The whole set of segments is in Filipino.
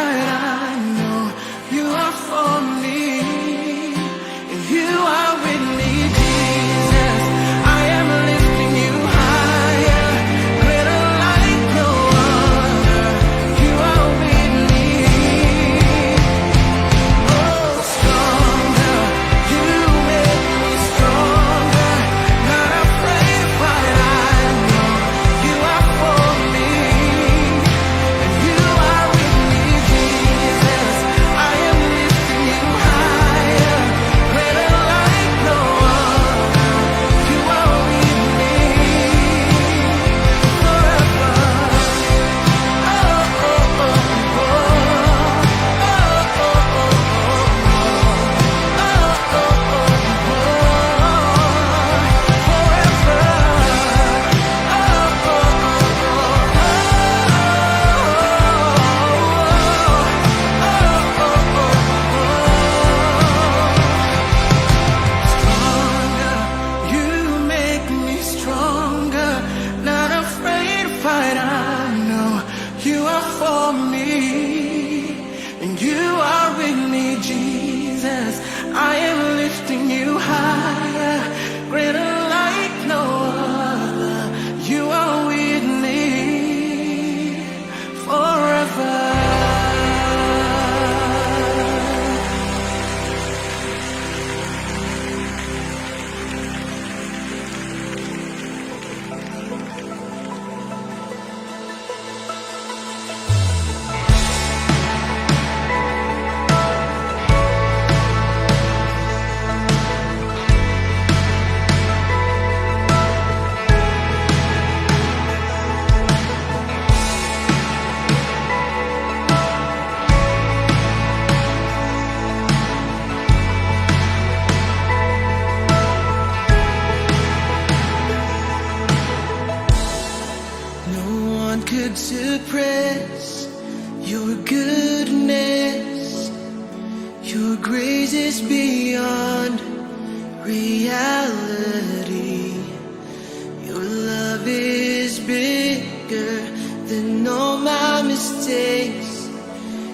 fight, I know you are for me, and you are with me, Jesus. I am lifting you higher, greater like no other. You are with me. Oh, stronger, you make me stronger, not afraid to fight, I know you are for me, and you are with me, Jesus. I am lifting you higher, greater like no other. You are with me forever. Oh, oh, oh, oh, oh, oh, stronger, you make me stronger, not afraid to fight, I know you are for me, and you are with me, Jesus. I am lifting you higher, greater like no other. You are with me forever. No one could suppress your goodness. Your grace is beyond reality. Your love is bigger than all my mistakes.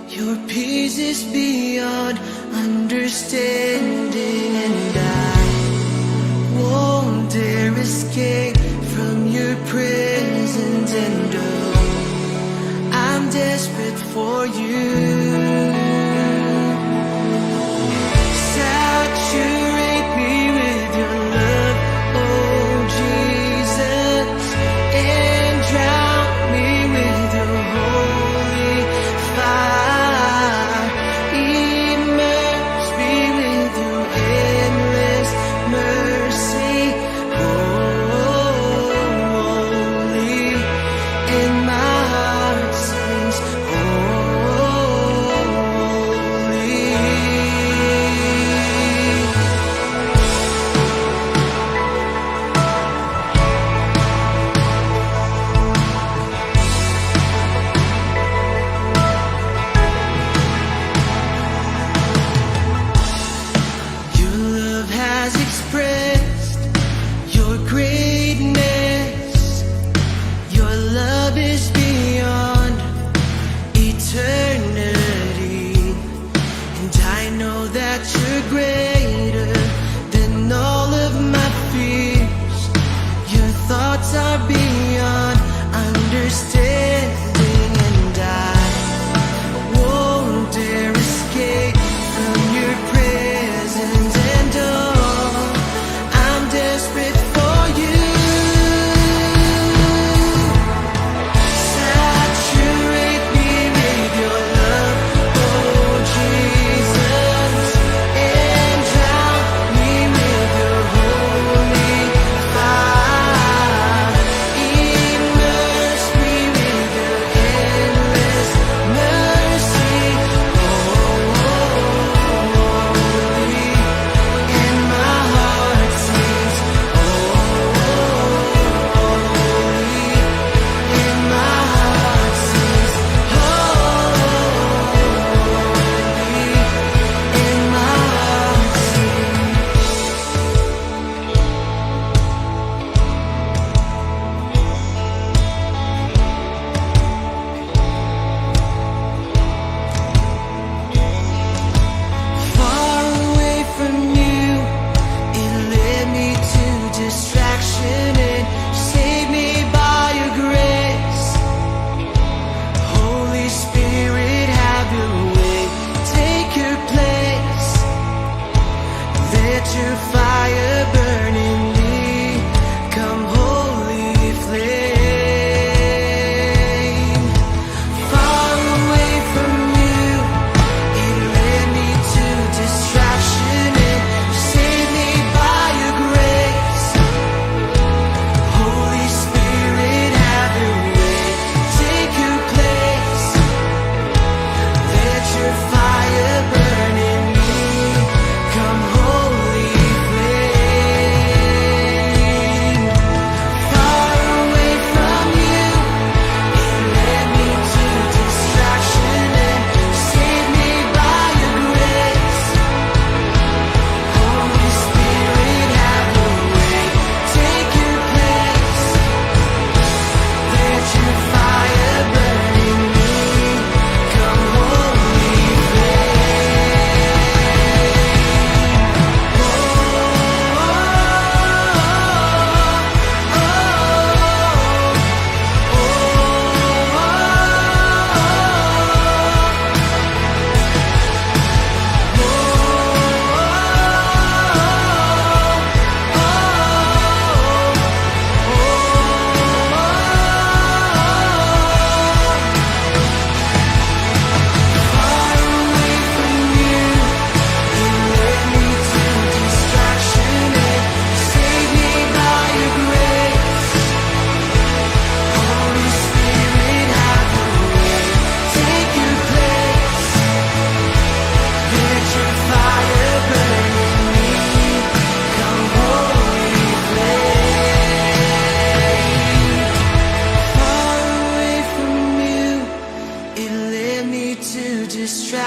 Your peace is beyond understanding, and I won't dare escape from your presence, and oh, I'm desperate for you. Saturate me with your love, oh Jesus, and drown me with your holy fire. Immerse me with your endless mercy, holy, and my heart sings, oh,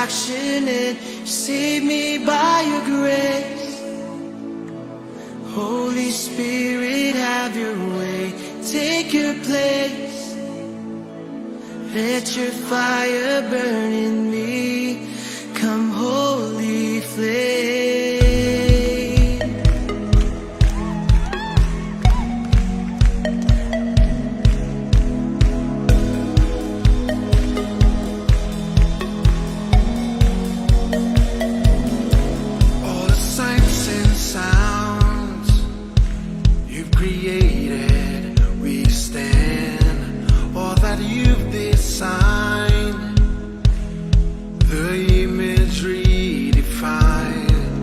passionate. Save me by your grace. Holy Spirit, have your way. Take your place. Let your fire burn in me. Come, holy flame. All the sights and sounds you've created, we stand. All that you've designed, the imagery defined.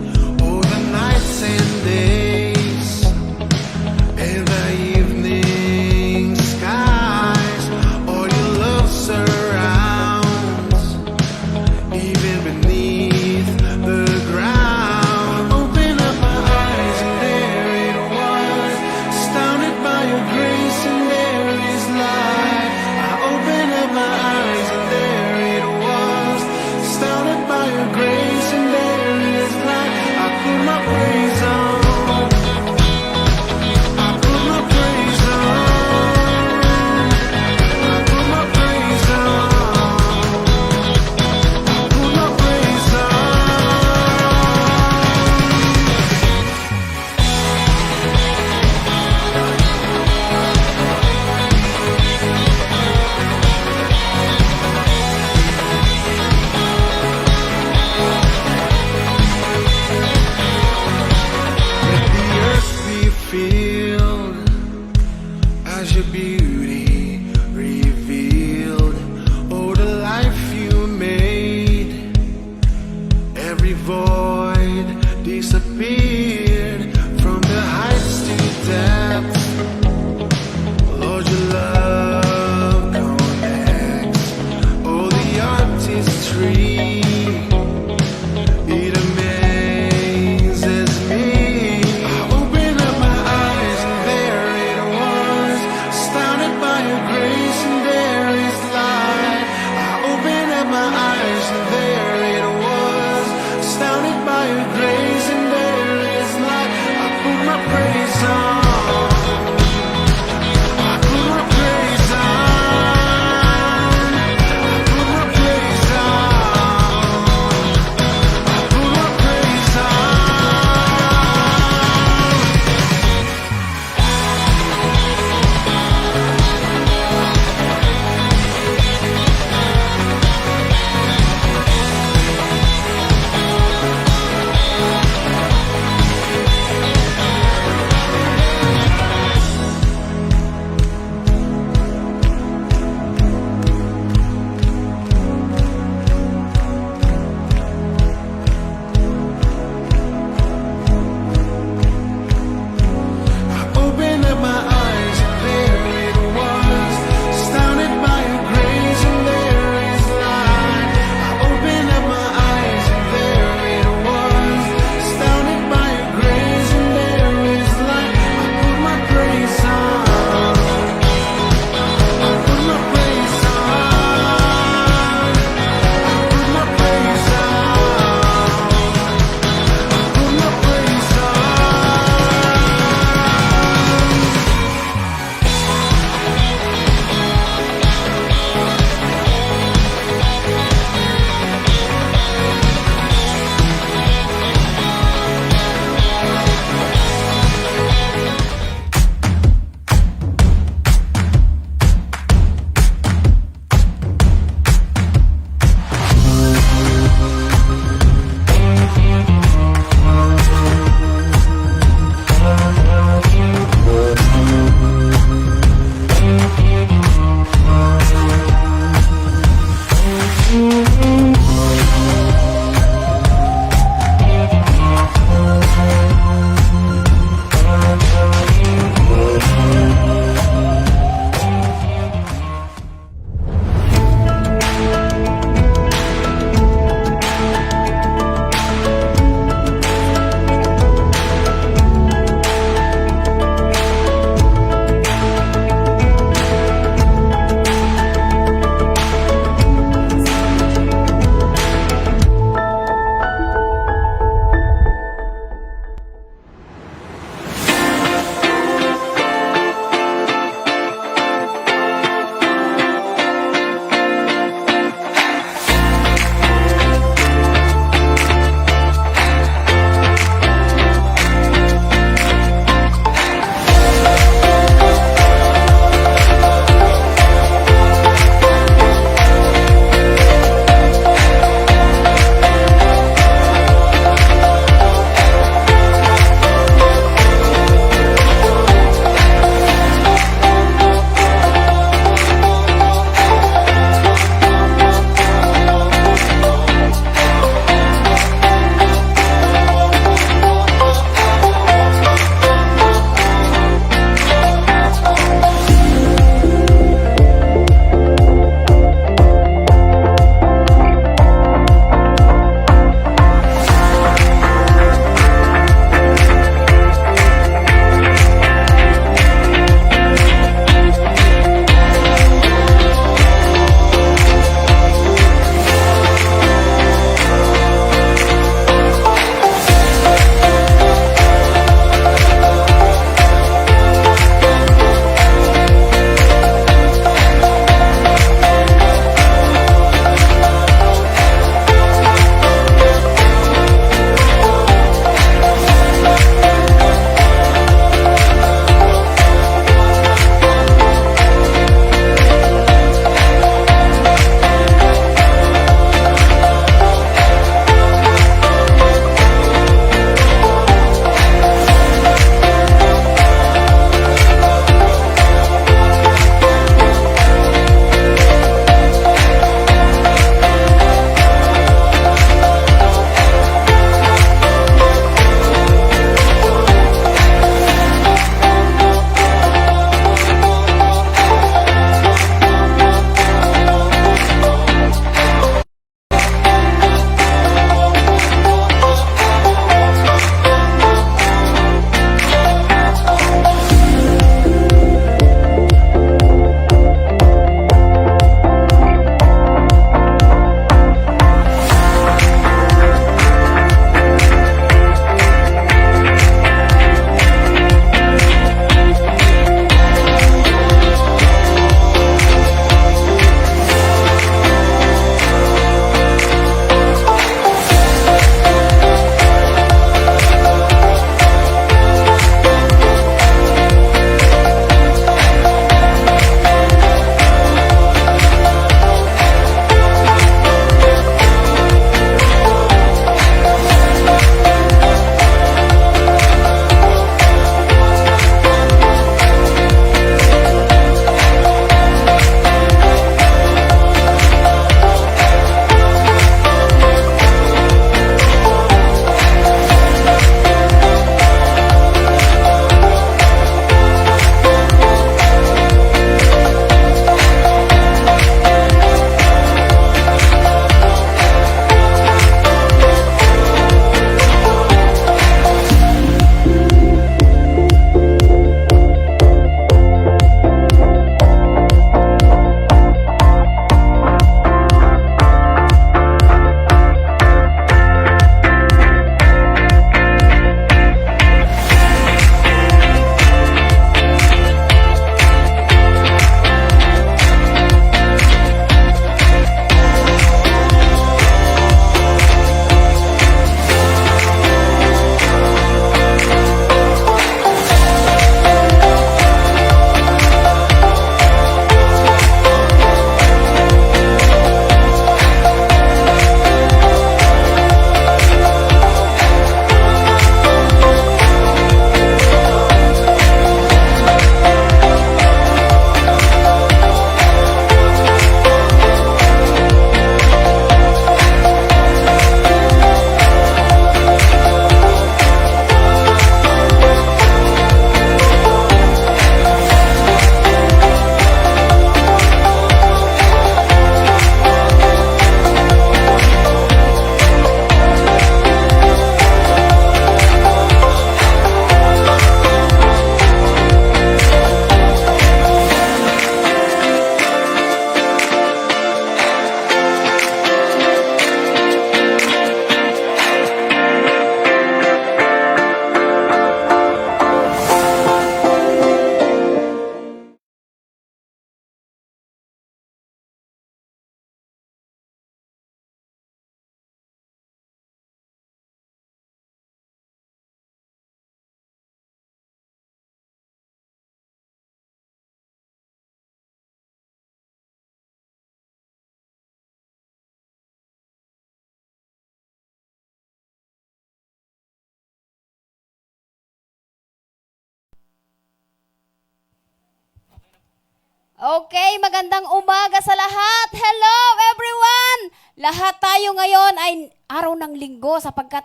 Okay, magandang umaga sa lahat. Hello everyone! Lahat tayo ngayon ay araw ng linggo sapagkat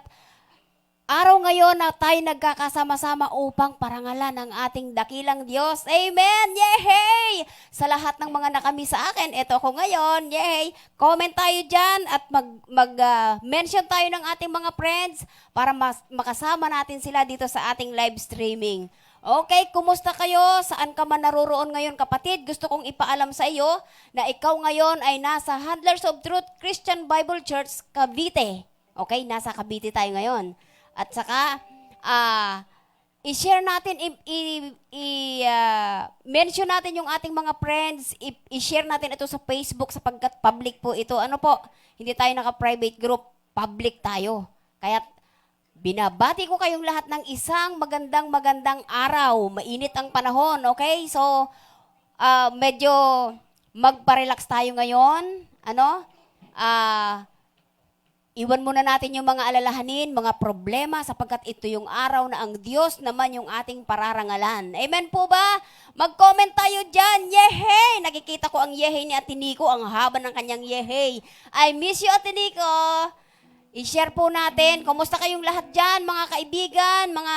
araw ngayon na tayo nagkakasama-sama upang parangalan ang ating dakilang Diyos. Amen! Yay! Sa lahat ng mga nakami sa akin, eto ako ngayon. Yay! Comment tayo dyan at mention tayo ng ating mga friends para makasama natin sila dito sa ating live streaming. Okay, kumusta kayo? Saan ka man naroroon ngayon, kapatid? Gusto kong ipaalam sa iyo na ikaw ngayon ay nasa Handlers of Truth Christian Bible Church, Cavite. Okay, nasa Cavite tayo ngayon. At saka, i-share natin, mention natin yung ating mga friends, i-share natin ito sa Facebook sapagkat public po ito. Ano po, hindi tayo naka-private group, public tayo. Kaya, binabati ko kayong lahat ng isang magandang araw. Mainit ang panahon, okay? So, medyo magpa-relax tayo ngayon. Ano? Iwan muna natin yung mga alalahanin, mga problema, sapagkat ito yung araw na ang Diyos naman yung ating pararangalan. Amen po ba? Mag-comment tayo dyan. Yehey! Nakikita ko ang yehey ni Ate Nico, ang haba ng kanyang yehey. I miss you, Ate Nico. I-share po natin. Kumusta kayong lahat dyan, mga kaibigan, mga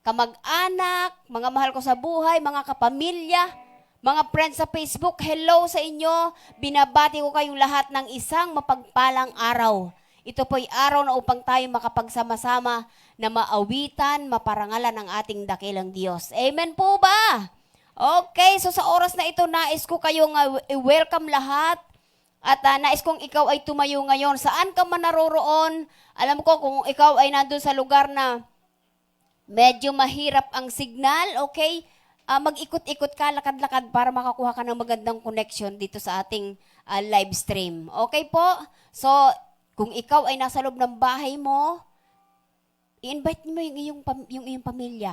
kamag-anak, mga mahal ko sa buhay, mga kapamilya, mga friends sa Facebook, hello sa inyo. Binabati ko kayong lahat ng isang mapagpalang araw. Ito po'y araw na upang tayo makapagsama-sama na maawitan, maparangalan ng ating dakilang Diyos. Amen po ba? Okay, so sa oras na ito, nais ko kayong welcome lahat. At nais kong ikaw ay tumayo ngayon. Saan ka man naroroon, alam ko kung ikaw ay nandun sa lugar na medyo mahirap ang signal, okay? Mag-ikot-ikot ka, lakad-lakad para makakuha ka ng magandang connection dito sa ating live stream. Okay po? So, kung ikaw ay nasa loob ng bahay mo, i-invite mo yung iyong pamilya.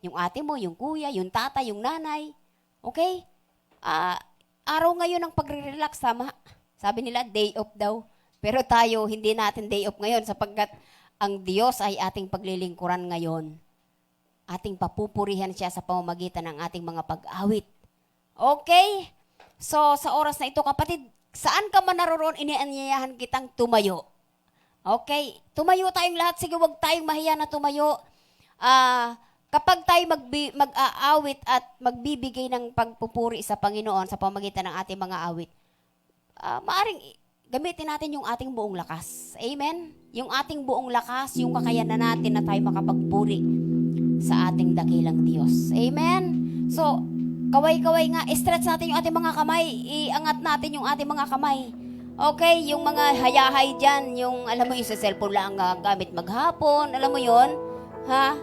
Yung ate mo, yung kuya, yung tata, yung nanay. Okay? Araw ngayon ng pagre-relax, tama? Sabi nila, day off daw. Pero tayo, hindi natin day off ngayon sapagkat ang Diyos ay ating paglilingkuran ngayon. Ating papupurihan siya sa pamamagitan ng ating mga pag-awit. Okay? So, sa oras na ito, kapatid, saan ka man naroroon, inianyayahan kitang tumayo. Okay? Tumayo tayong lahat. Sige, huwag tayong mahiya na tumayo. Kapag tayo mag-aawit at magbibigay ng pagpupuri sa Panginoon sa pamamagitan ng ating mga awit, maaring gamitin natin yung ating buong lakas. Amen? Yung ating buong lakas, yung kakayanan natin na tayo makapagpuri sa ating dakilang Diyos. Amen? So, kaway-kaway nga, stretch natin yung ating mga kamay, iangat natin yung ating mga kamay. Okay? Yung mga hayahay dyan, yung, alam mo yung sa cellphone lang gamit maghapon, alam mo yon, ha?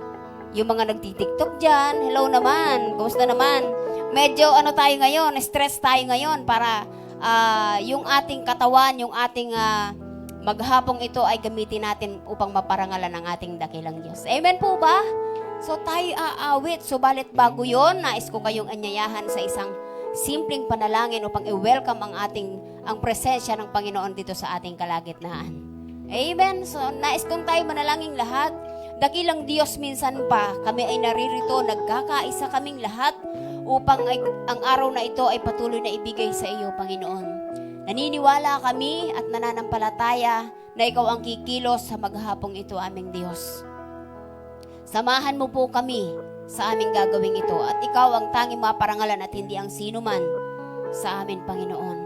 Yung mga nagtitiktok dyan, hello naman, kumusta naman? Medyo tayo ngayon, stress tayo ngayon para yung ating katawan, yung ating maghapong ito ay gamitin natin upang maparangalan ang ating dakilang Diyos. Amen po ba? So tayo aawit, subalit bago yon, nais ko kayong anyayahan sa isang simpleng panalangin upang i-welcome ang presensya ng Panginoon dito sa ating kalagitnaan. Amen? So nais kong tayo manalangin lahat. Dakilang Diyos, minsan pa kami ay naririto, nagkakaisa kaming lahat upang ang araw na ito ay patuloy na ibigay sa iyo, Panginoon. Naniniwala kami at nananampalataya na ikaw ang kikilos sa maghapong ito, aming Diyos. Samahan mo po kami sa aming gagawing ito at ikaw ang tanging maparangalan at hindi ang sino man sa amin, Panginoon.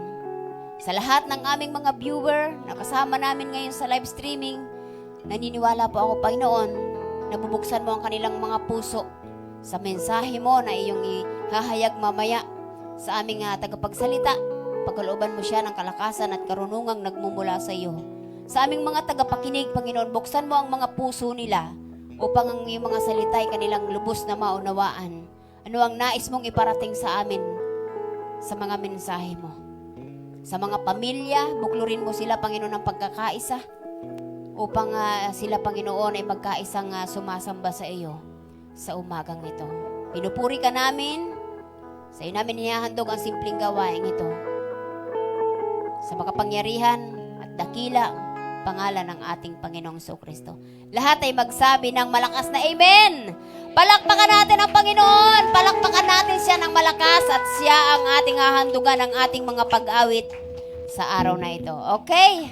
Sa lahat ng aming mga viewer na kasama namin ngayon sa live streaming, naniniwala po ako, Panginoon, na bubuksan mo ang kanilang mga puso sa mensahe mo na iyong ihahayag mamaya sa aming tagapagsalita. Pagkalooban mo siya ng kalakasan at karunungang nagmumula sa iyo. Sa aming mga tagapakinig, Panginoon, buksan mo ang mga puso nila upang ang iyong mga salita ay kanilang lubos na maunawaan. Ano ang nais mong iparating sa amin sa mga mensahe mo. Sa mga pamilya, buklurin mo sila, Panginoon, ng pagkakaisa upang sila, Panginoon, ay magkaisang sumasamba sa iyo sa umagang ito. Pinupuri ka namin, sa iyo namin inihahandog ang simpleng gawain ito. Sa makapangyarihan at dakila pangalan ng ating Panginoong Kristo. Lahat ay magsabi ng malakas na Amen! Palakpakan natin ang Panginoon! Palakpakan natin siya ng malakas at siya ang ating hahandugan ng ating mga pag-awit sa araw na ito. Okay?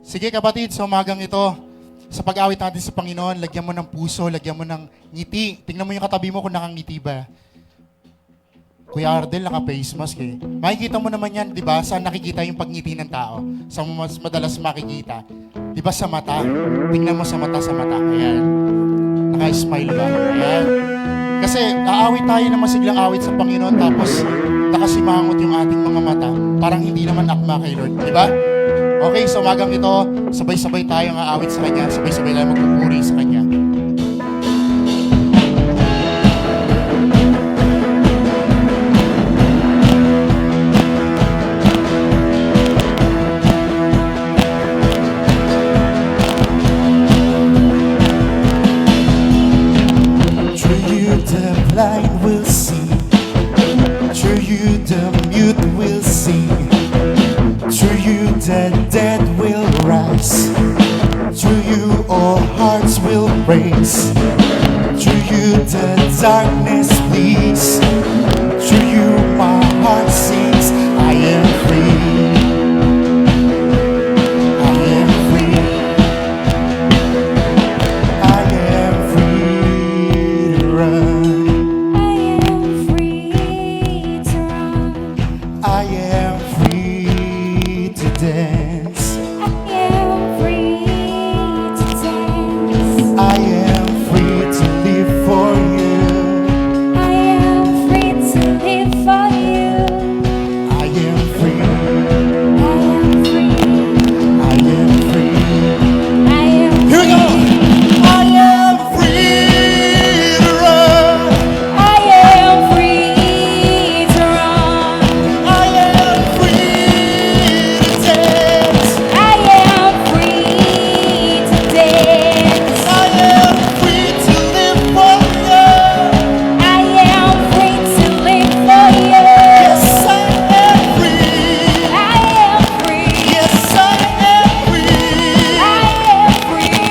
Sige kapatid, sa umagang ito, sa pag-awit natin sa Panginoon, lagyan mo ng puso, lagyan mo ng ngiti. Tingnan mo yung katabi mo kung nakangiti ba. Kuya Ardel, naka-face mask eh. Makikita mo naman yan, di ba? Saan nakikita yung pagngiti ng tao? Sa mas madalas makikita. Di ba sa mata? Tingnan mo sa mata. Ayan. Naka-smile ba? Ayan. Kasi aawit tayo na masiglang awit sa Panginoon tapos nakasimangot yung ating mga mata. Parang hindi naman akma kay Lord. Di ba? Okay, sa umagang ito, sabay-sabay tayong aawit sa Kanya. Sabay-sabay tayong magpupuri sa Kanya. Through you the blind will see, through you the mute will sing, through you the dead will rise, through you all hearts will praise, through you the darkness flees, through you my heart sings, I am free. I am free. I am free to run. I am free to run. I am free to dance. I am free to dance. I am free to live for you. I am free to live for you. I am free. I am free. I am free. I am Here we go. I am free to run. I am free to run. I am free to dance. I am free to dance. I am free to live for you. I am free to live for you. Yes, I am free. I am free. Yes, I am free. I am free.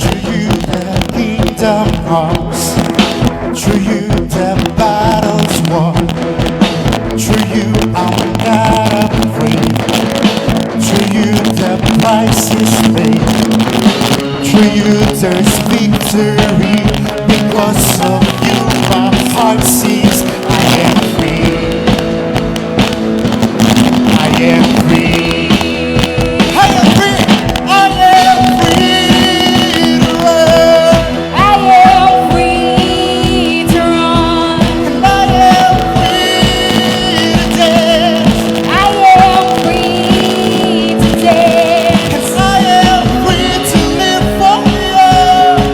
Through you the kingdom comes. Through you the battles won. Through you I'm not afraid. Through you the price is paid. Through you there's victory. Because of you my heart sings. I am free. I am free. I am free. I am free to run. I am free to run. I am free to dance. I am free to dance. I am free to live for you.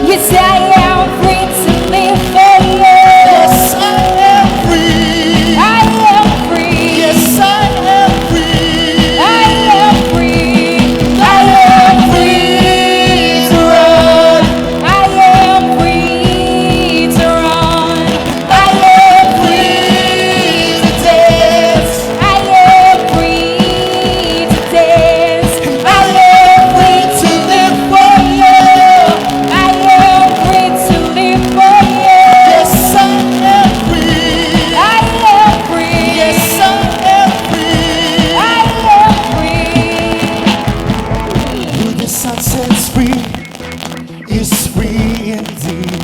Yes, I am free to live for you. Yes, I am free. I am free. Yes, I am free. I am free. I am free to run. I am free to run. I am Free to dance. I am free to dance. I am free to live for you. I am free to live for you. Yes, I am free. I am free. Yes, I am free. I am free. Who the sun sets free is free indeed.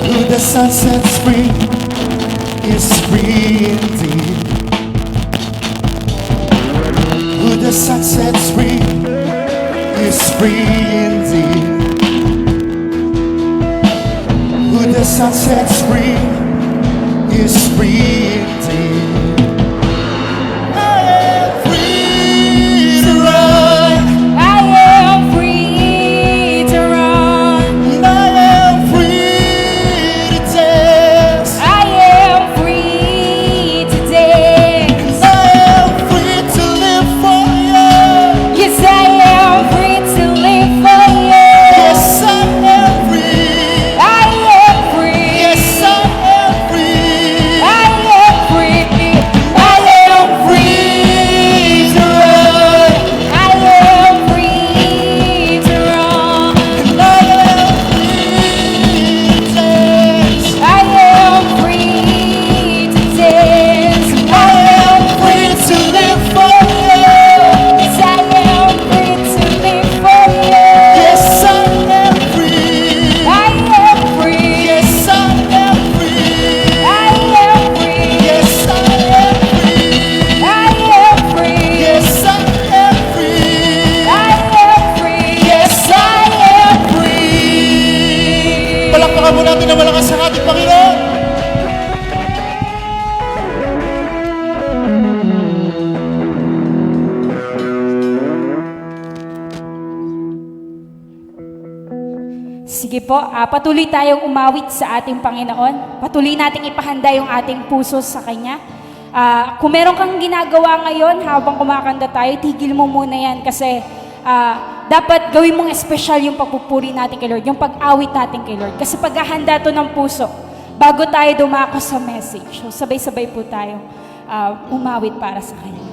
Who the sun sets free is free indeed. Who the sun sets free is free indeed. Who the sun sets free is free indeed. I am free to run. I am free to run. I am free to dance. I am free to dance. I am free to live for you. Yes, I am free to live for you. Yes, I am free. Sige po, patuloy tayong umawit sa ating Panginoon. Patuloy nating ipahanda yung ating puso sa Kanya. Kung meron kang ginagawa ngayon habang kumakanta tayo, tigil mo muna yan kasi dapat gawin mong espesyal yung pagpupuri natin kay Lord, yung pag-awit natin kay Lord. Kasi paghahanda to ng puso, bago tayo dumako sa message. So sabay-sabay po tayo umawit para sa Kanya.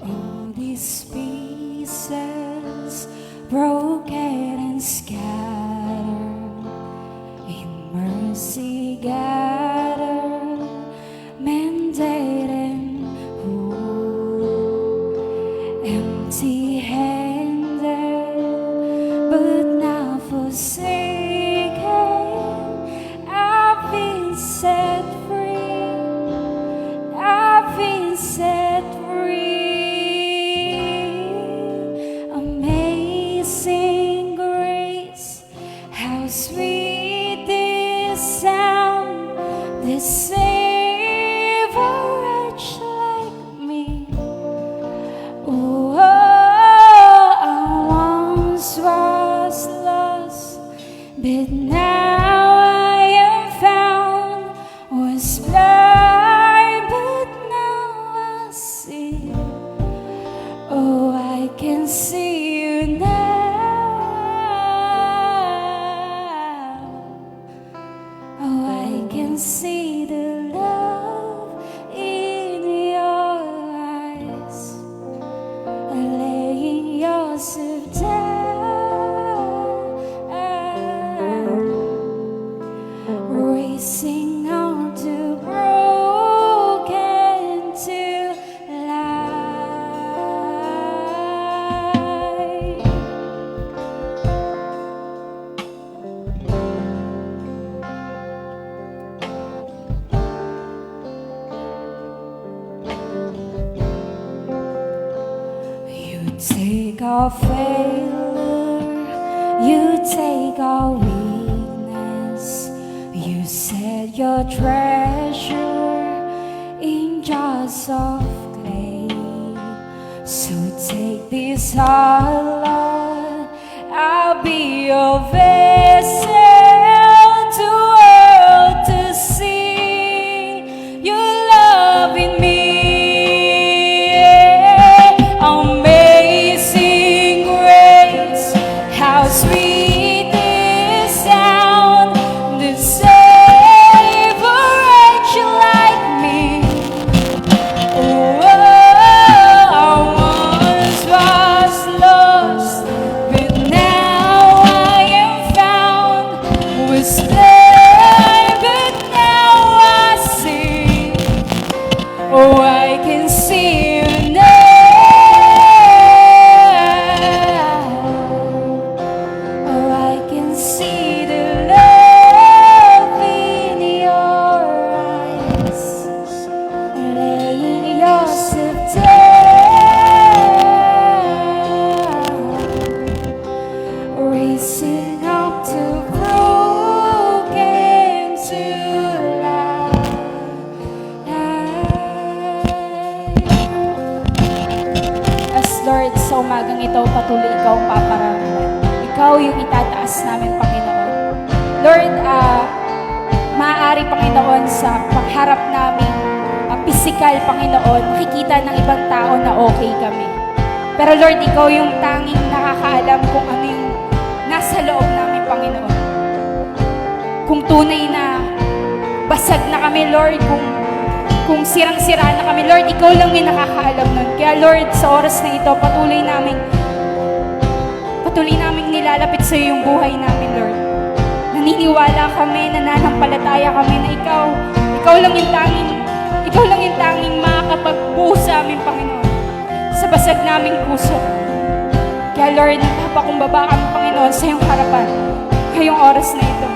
All these pieces broken and scattered, in mercy gathered, mended and whole, empty-handed, but now forsaken. I've been set free. I've been set free. Amazing grace, how sweet this sound, this saved a wretch like me. Oh, I once was lost, but now I am found. Was blind, but now I see. Oh, I can see you now. Oh, I can see the love in your eyes, laying yourself down, racing on to broken to life. You take our failure, you take our weakness, you set your treasure in jars of clay. So take this heart, Lord, I'll be your vessel to all to see your love in me. Amazing grace, how sweet this sound, the save a wretch like me. Oh, I once was lost, but now I am found. Was blind, but now I see. Oh, I can see you now. Oh, I can see the love in your eyes, laying yourself down, racing up to broken to life. As Lord, sa umagang ito, patuloy ikaw ang paparangalan. Ikaw yung itataas namin, Panginoon. Lord, maaari, Panginoon, sa pagharap namin, physical, Panginoon, makikita ng ibang tao na okay kami. Pero Lord, ikaw yung tanging nakakaalam kung ano yung nasa loob namin, Panginoon. Kung tunay na basag na kami, Lord, kung sirang-sira na kami, Lord, ikaw lang yung nakakaalam nun. Kaya Lord, sa oras na ito, patuloy naming nilalapit sa iyo yung buhay namin, Lord. Naniniwala kami, nananampalataya kami na ikaw lang yung tanging makakapagbuo sa amin, Panginoon, sa basag naming puso. Kaya Lord, nagpapakumbaba kami, Panginoon, sa iyong harapan, ngayong oras na ito.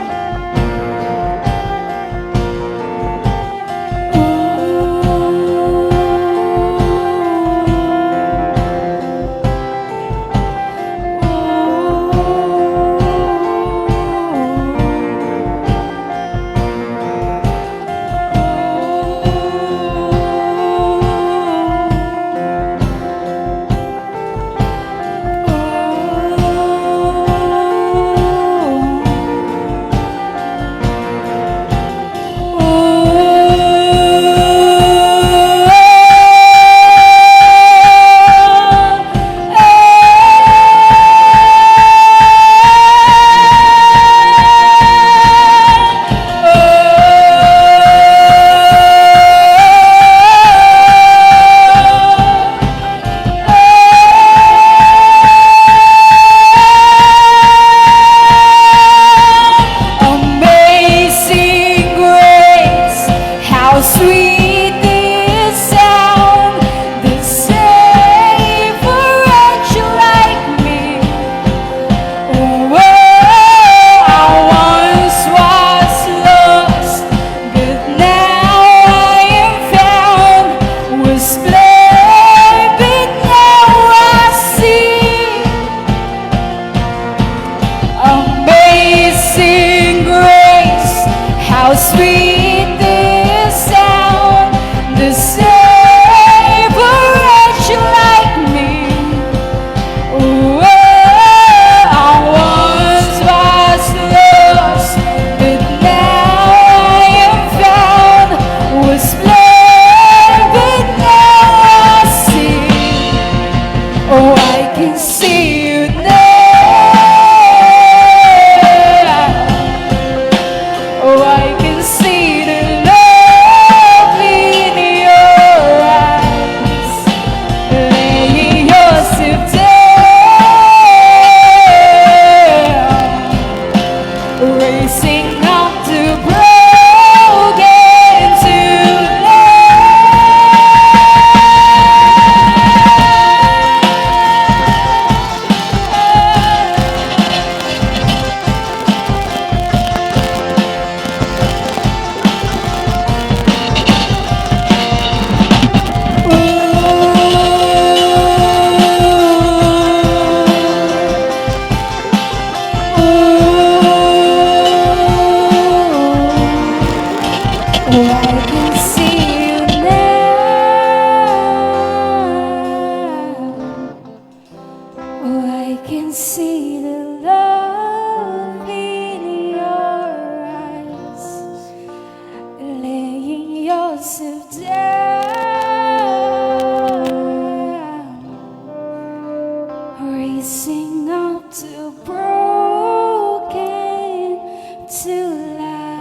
need this sound. The same for a wretch like me. Oh, I once was lost, but now I am found. Was blind, but now I see. Oh, I can see you now. Oh, I can see the love in your eyes, laying yourself down, racing on to broken to Oh, I can see you now. Oh, I can see the love in your eyes, laying yourself down, racing up to broken to life.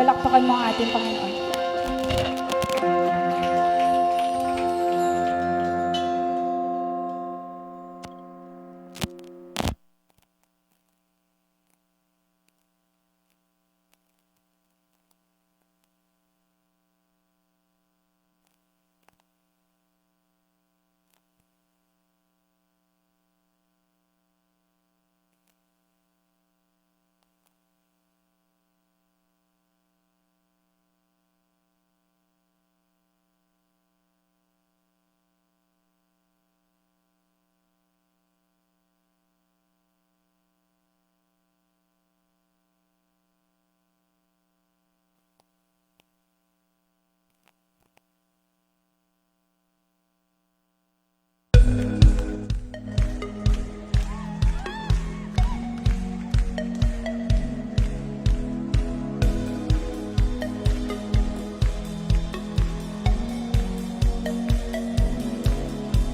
Palakpakan mo ang ating Panginoon.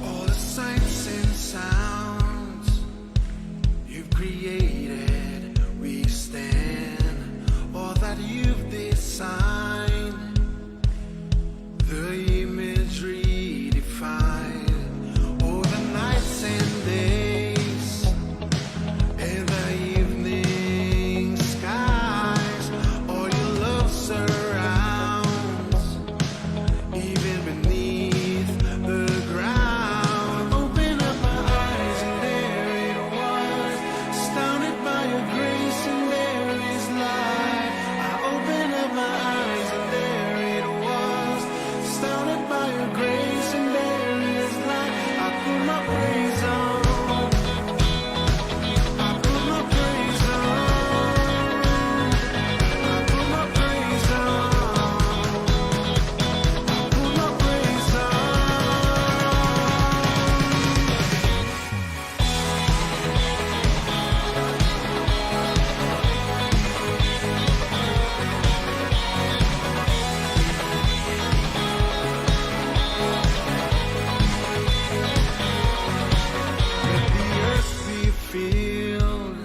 All the sights and sounds you've created, we stand. All that you've designed, the imagery defined. All the nights and days, and the evening skies. All your love surrounds, even beneath the ground. Open up my eyes and there it was, astounded by your grace and there is light. I open up my eyes and there it was, astounded by your grace and there is light. I put my praise on, I put my praise on, I put my praise on, I put my praise on. Let the earth be filled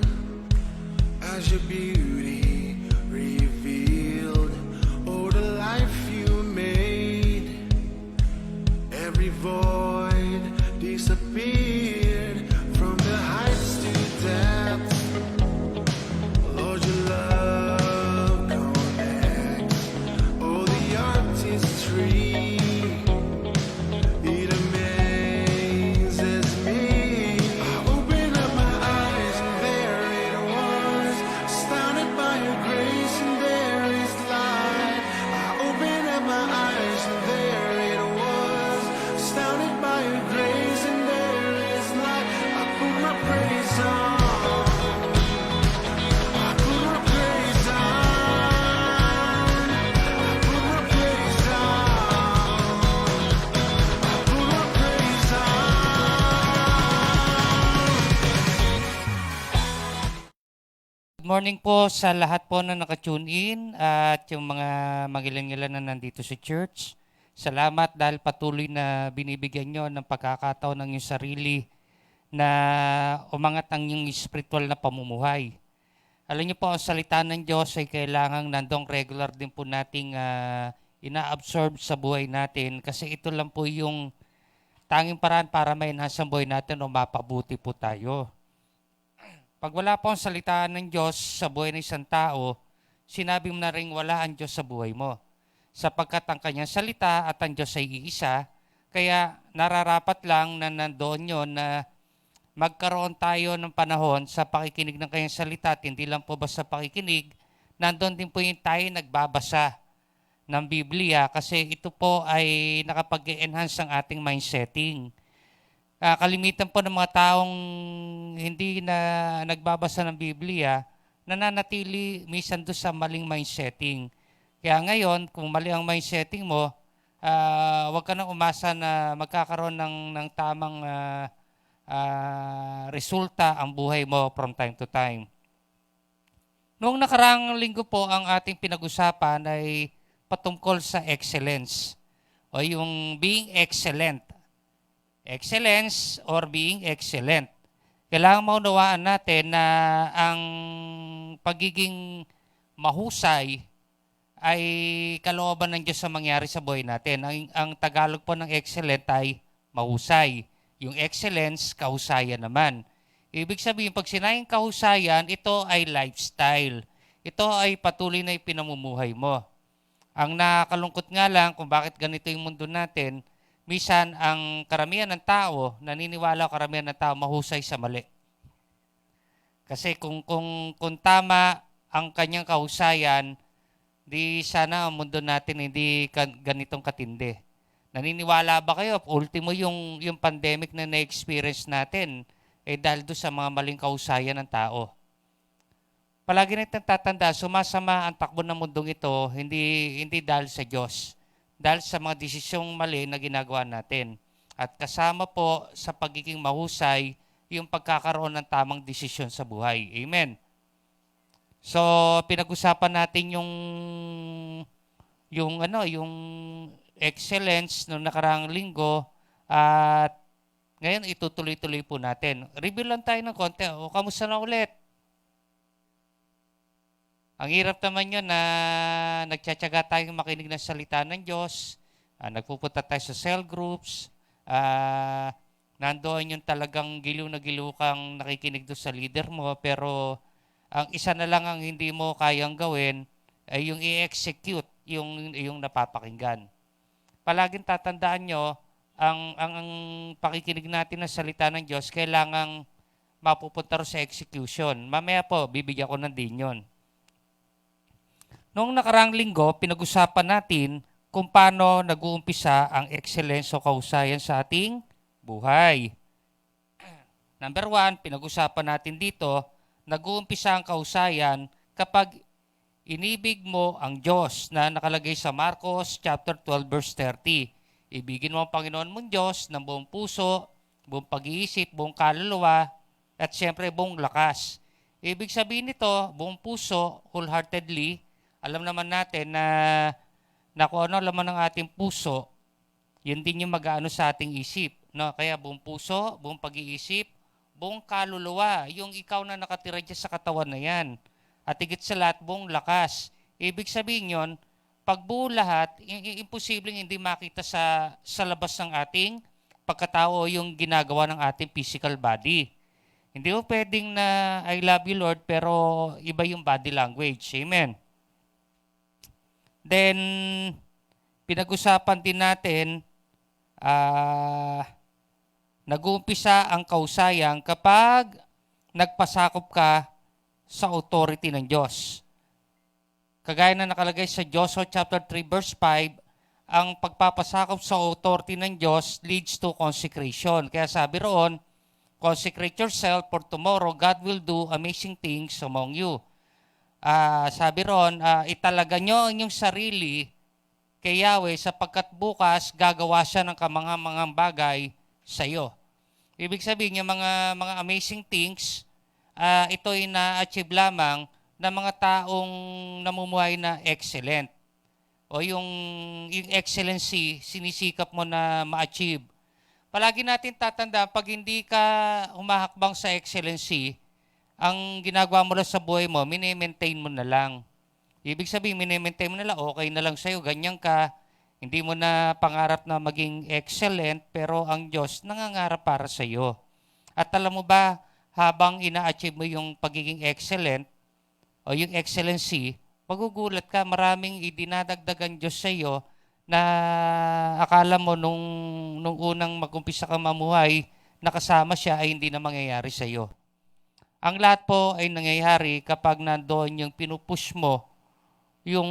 as your beauty revealed. Oh, the life you made, every void disappeared from the heights to depths. Lord, your love connects. Oh, the artistry, it amazes me. I open up my eyes and there it was, astounded by Good morning po sa lahat po na nakatune in at yung mga magilang-gilang na nandito sa church. Salamat dahil patuloy na binibigyan nyo ng pagkakataon ng iyong sarili na umangat ang iyong spiritual na pamumuhay. Alam niyo po, ang salita ng Diyos ay kailangang nandong regular din po nating ina-absorb sa buhay natin kasi ito lang po yung tanging paraan para ma-enhance ang buhay natin o mapabuti po tayo. Pag wala po ang salita ng Diyos sa buhay ng isang tao, sinabi mo na rin wala ang Diyos sa buhay mo. Sapagkat ang kanyang salita at ang Diyos ay iisa, kaya nararapat lang na nandoon yun na magkaroon tayo ng panahon sa pakikinig ng kanyang salita at hindi lang po basta pakikinig, nandoon din po yung tayo nagbabasa ng Biblia kasi ito po ay nakapag-enhance ang ating mindsetting. Kalimitan po ng mga taong hindi na nagbabasa ng Biblia, nananatili minsan doon sa maling mindsetting. Kaya ngayon, kung mali ang mindsetting mo, huwag ka nang umasa na magkakaroon ng tamang resulta ang buhay mo from time to time. Noong nakaraang linggo po, ang ating pinag-usapan ay patungkol sa excellence o yung being excellent. Excellence or being excellent. Kailangan maunawaan natin na ang pagiging mahusay ay kalooban ng Diyos sa mangyari sa buhay natin. Ang Tagalog po ng excellent ay mahusay. Yung excellence, kahusayan naman. Ibig sabihin, pag sinayang kahusayan, ito ay lifestyle. Ito ay patuloy na ipinamumuhay mo. Ang nakakalungkot nga lang kung bakit ganito yung mundo natin, minsan ang karamihan ng tao, naniniwala ang karamihan ng tao mahusay sa mali. Kasi kung tama ang kanyang kahusayan, di sana ang mundo natin hindi ganitong katindi. Naniniwala ba kayo? Ultimo yung pandemic na na-experience natin dahil doon sa mga maling kahusayan ng tao. Palagi natin tatanda, sumasama ang takbo ng mundong ito, hindi dahil sa Diyos. Dahil sa mga desisyong mali na ginagawa natin. At kasama po sa pagiging mahusay yung pagkakaroon ng tamang desisyon sa buhay. Amen. So, pinag-usapan natin yung excellence noong nakaraang linggo at ngayon itutuloy-tuloy po natin. Review lang tayo ng konti. O, kamusta na ulit? Ang hirap naman yun na nagtsatsaga tayong makinig ng salita ng Diyos, nagpupunta tayo sa cell groups, nandoon yung talagang giliw na giliw kang nakikinig doon sa leader mo, pero ang isa na lang ang hindi mo kayang gawin ay yung i-execute yung napapakinggan. Palaging tatandaan nyo, ang pakikinig natin ng salita ng Diyos, kailangang mapupunta rin sa execution. Mamaya po, bibigyan ko ng din yun. Noong nakaraang linggo, pinag-usapan natin kung paano nag-uumpisa ang excellence o kahusayan sa ating buhay. Number 1, pinag-usapan natin dito, nag-uumpisa ang kahusayan kapag inibig mo ang Diyos na nakalagay sa Marcos chapter 12 verse 30. Ibigin mo ang Panginoon mong Diyos ng buong puso, buong pag-iisip, buong kaluluwa, at siyempre buong lakas. Ibig sabihin nito, buong puso, wholeheartedly, alam naman natin na kung ano laman ng ating puso, yun din yung mag-aano sa ating isip. No? Kaya buong puso, buong pag-iisip, buong kaluluwa, yung ikaw na nakatira dyan sa katawan na yan. At higit sa lahat, buong lakas. Ibig sabihin yun, pag buo lahat, imposibleng hindi makita sa labas ng ating pagkatao yung ginagawa ng ating physical body. Hindi mo pwedeng na I love you Lord, pero iba yung body language. Amen. Then, pinag-usapan din natin, nag-uumpisa ang kahusayan kapag nagpasakop ka sa authority ng Diyos. Kagaya na nakalagay sa Joshua chapter 3 verse 5, ang pagpapasakop sa authority ng Diyos leads to consecration. Kaya sabi roon, consecrate yourself for tomorrow God will do amazing things among you. Sabi roon, italaga nyo ang inyong sarili kay Yahweh sapagkat bukas gagawa siya ng kamangang bagay sa iyo. Ibig sabihin yung mga amazing things ito'y na-achieve lamang ng mga taong namumuhay na excellent. O yung excellency, sinisikap mo na ma-achieve. Palagi natin tatanda, pag hindi ka humahakbang sa excellency, ang ginagawa mo lang sa buhay mo, mini-maintain mo na lang. Ibig sabihin, mini-maintain mo na lang, okay na lang sa'yo, ganyan ka. Hindi mo na pangarap na maging excellent, pero ang Diyos nangangarap para sa'yo. At alam mo ba, habang ina-achieve mo yung pagiging excellent, o yung excellency, magugulat ka, maraming idinadagdagan Diyos sa'yo na akala mo nung unang mag-umpisa ka mamuhay, nakasama siya ay hindi na mangyayari sa'yo. Ang lahat po ay nangyayari kapag nandoon yung pinupush mo, yung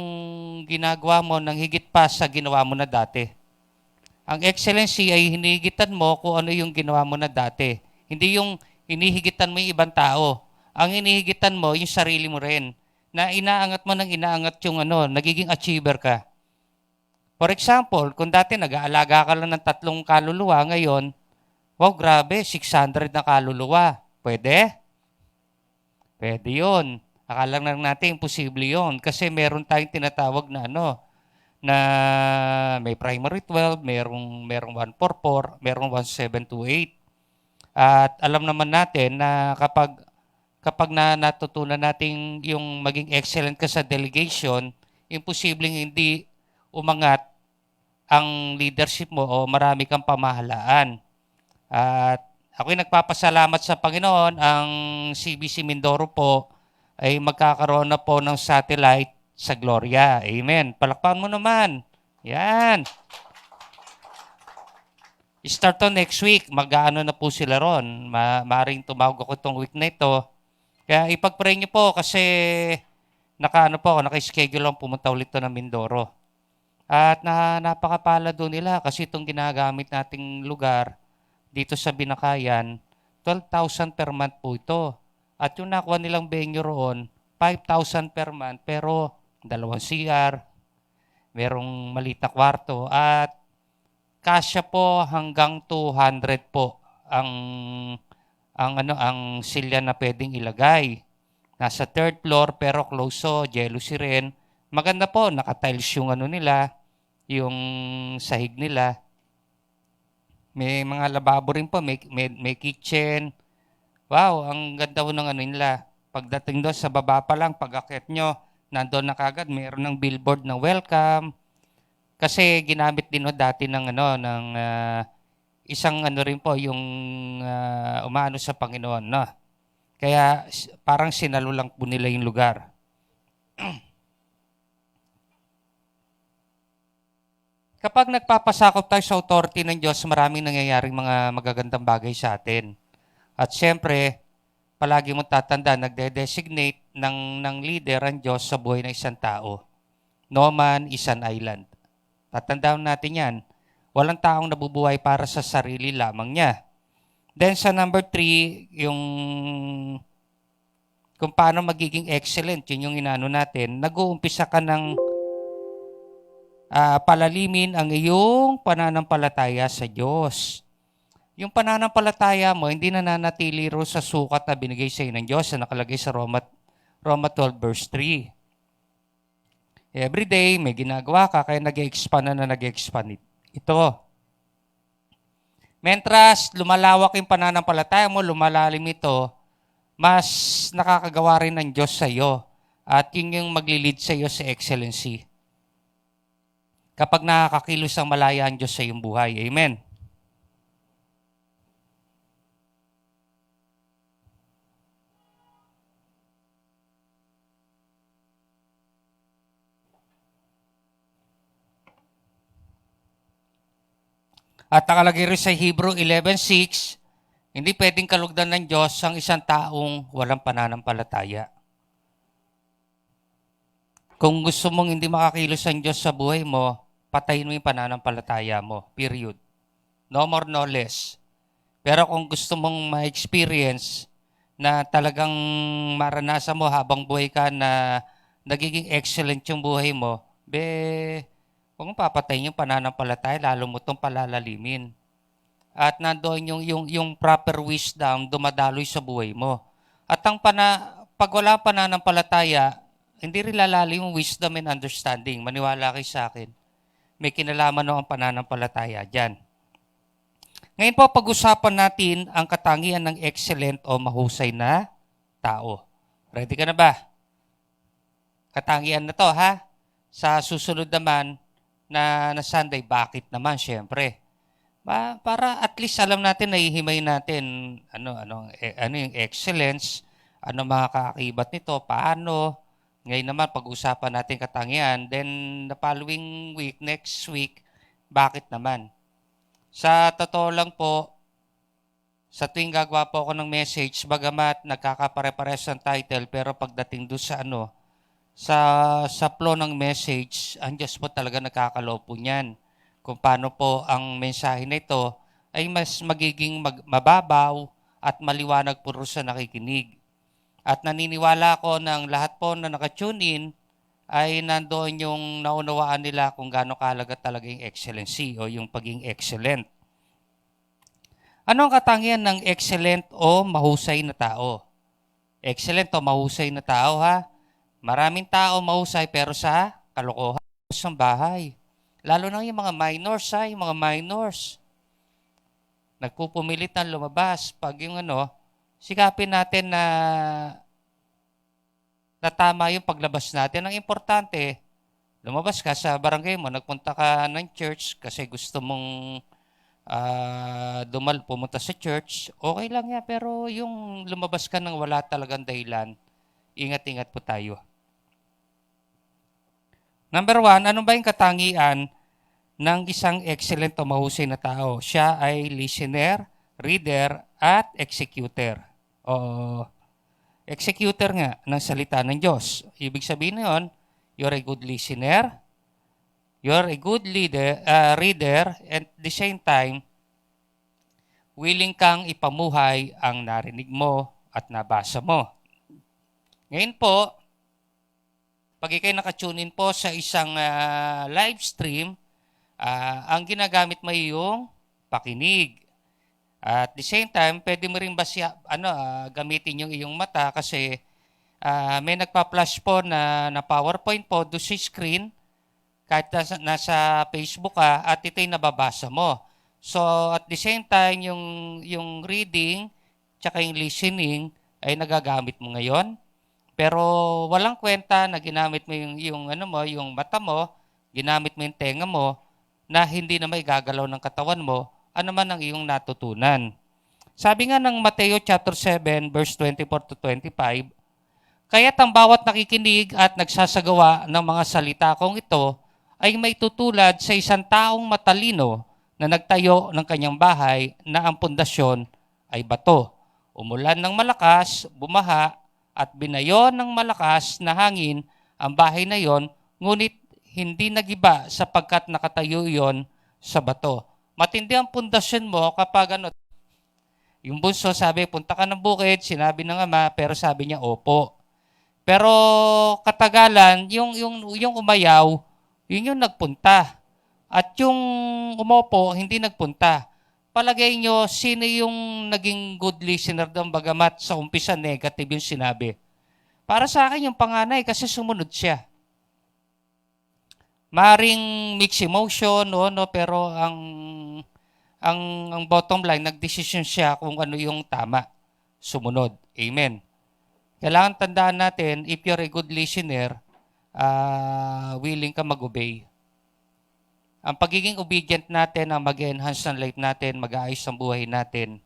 ginagawa mo ng higit pa sa ginawa mo na dati. Ang excellency ay hinihigitan mo kung ano yung ginawa mo na dati. Hindi yung hinihigitan mo yung ibang tao. Ang hinihigitan mo yung sarili mo rin. Na inaangat mo ng inaangat yung nagiging achiever ka. For example, kung dati nag-aalaga ka lang ng 3 kaluluwa, ngayon, wow, grabe, 600 na kaluluwa. Pwede? Pwede yun. Akala lang natin imposible yun kasi meron tayong tinatawag na na may primary 12, merong 144, merong 1728. At alam naman natin na kapag natutunan natin yung maging excellent ka sa delegation, imposibleng hindi umangat ang leadership mo o marami kang pamahalaan. At ako'y nagpapasalamat sa Panginoon, ang CBC Mindoro po ay magkakaroon na po ng satellite sa Gloria. Amen. Palakpakan mo naman. Yan. Start to next week. Mag-aano na po sila ron. Maaaring tumawag ako itong week na ito. Kaya ipag-pray niyo po kasi naka-schedule lang pumunta ulit to ng Mindoro. At napakapala doon nila kasi itong ginagamit nating lugar dito sa Binakayan, 12,000 per month po ito. At yung nakuha nilang venue roon, 5,000 per month pero 2 CR, merong maliit na kwarto at kasya po hanggang 200 po ang silya na pwedeng ilagay. Nasa 3rd floor pero close jealousy rin. Maganda po, naka-tiles yung nila, yung sahig nila. May mga lababo rin po, may kitchen. Wow, ang ganda po ng nila. Pagdating doon sa baba pa lang, pag-akyat nyo, nandoon na kagad, mayroon ng billboard na welcome. Kasi ginamit din dati ng isang rin po, yung umaano sa Panginoon. No? Kaya parang sinalo lang po nila yung lugar. Kapag nagpapasakop tayo sa authority ng Diyos, maraming nangyayaring mga magagandang bagay sa atin. At siyempre, palagi mong tatanda, nagde-designate ng leader ang Diyos sa buhay ng isang tao. No man is an island. Tatandaan natin yan. Walang taong nabubuhay para sa sarili lamang niya. Then sa number 3, yung kung paano magiging excellent, yun yung inano natin, nag-uumpisa ka ng palalimin ang iyong pananampalataya sa Diyos. Yung pananampalataya mo, hindi na nanatili ro sa sukat na binigay sa iyo ng Diyos na nakalagay sa Roma 12 verse 3. Every day, may ginagawa ka, kaya nag-expand na nag-expand ito. Mentras lumalawak yung pananampalataya mo, lumalalim ito, mas nakakagawa rin ng Diyos sa iyo. At yun yung maglilid sa iyo sa excellency. Kapag nakakakilos ang malaya ang Diyos sa iyong buhay. Amen. At nakalagay rin sa Hebrew 11:6, hindi pwedeng kalugdan ng Diyos ang isang taong walang pananampalataya. Kung gusto mong hindi makakilos ang Diyos sa buhay mo, patayin mo yung pananampalataya mo. Period. No more, no less. Pero kung gusto mong ma-experience na talagang maranasan mo habang buhay ka na nagiging excellent yung buhay mo, huwag mong papatayin yung pananampalataya, lalo mo itong palalalimin. At nandoon yung proper wisdom dumadaloy sa buhay mo. At pag wala pananampalataya, hindi rin lalalim yung wisdom and understanding. Maniwala kayo sa akin. May kinalaman ang pananampalataya dyan. Ngayon po, pag-usapan natin ang katangian ng excellent o mahusay na tao. Ready ka na ba? Katangian na to, ha? Sa susunod naman na Sunday, bakit naman, syempre? Para at least alam natin, nahihimay natin ano yung excellence, ano mga kaakibat nito, paano. Ngayon naman, pag-usapan natin katangian. Then, the following week, next week, bakit naman? Sa totoo lang po, sa tuwing gagawa po ako ng message, bagamat nagkakapare-pares ang title, pero pagdating doon sa flow ng message, ang Diyos po talaga nagkakaloob po niyan. Kung paano po ang mensahe nito ay mas magiging mababaw at maliwanag po sa nakikinig. At naniniwala ko ng lahat po na nakatune in ay nandoon yung naunawaan nila kung gaano kahalaga talaga yung excellency o yung pagiging excellent. Ano ang katangian ng excellent o mahusay na tao? Excellent o mahusay na tao, ha? Maraming tao mahusay pero sa kalokohan sa bahay. Lalo na yung mga minors, ha? Yung mga minors. Nagpupumilit na lumabas. Pag yung sikapin natin na tama yung paglabas natin. Ang importante, lumabas ka sa barangay mo, nagpunta ka ng church kasi gusto mong pumunta sa church, okay lang yan. Pero yung lumabas ka nang wala talagang dahilan, ingat-ingat po tayo. Number 1, ano ba yung katangian ng isang excellent o mahusay na tao? Siya ay listener, reader, at executor. O executor nga ng salita ng Diyos. Ibig sabihin na yun, you're a good listener, you're a good reader, and at the same time, willing kang ipamuhay ang narinig mo at nabasa mo. Ngayon po, pag ikay nakatune in po sa isang live stream, ang ginagamit mo yung pakinig. At the same time, pwede mo rin gamitin yung iyong mata kasi may nagpa-flash po na PowerPoint po do sa screen kahit nasa Facebook ka at ito'y nababasa mo. So at the same time, yung reading tsaka yung listening ay nagagamit mo ngayon. Pero walang kwenta na ginamit mo yung mata mo, ginamit mo yung tenga mo na hindi na may gagalaw ng katawan mo, ano man ang iyong natutunan. Sabi nga ng Mateo chapter 7 verse 24 to 25, kaya't ang bawat nakikinig at nagsasagawa ng mga salita kong ito ay may tutulad sa isang taong matalino na nagtayo ng kanyang bahay na ang pundasyon ay bato. Umulan ng malakas, bumaha, at binayo ng malakas na hangin ang bahay na yon, ngunit hindi nagiba sapagkat nakatayo yon sa bato. Matindi ang pundasyon mo kapag yung bunso sabi, punta ka ng bukid, sinabi ng ama, pero sabi niya, opo. Pero katagalan, yung umayaw, yun yung nagpunta. At yung umopo, hindi nagpunta. Palagay nyo, sino yung naging good listener doon bagamat sa umpisa negative yung sinabi? Para sa akin yung panganay kasi sumunod siya. Maring mixed emotion, pero ang bottom line, nagdesisyon siya kung ano yung tama. Sumunod. Amen. Kailangan tandaan natin, if you're a good listener, willing ka mag-obey. Ang pagiging obedient natin ang mag-enhance ng life natin, mag-aayos ng buhay natin.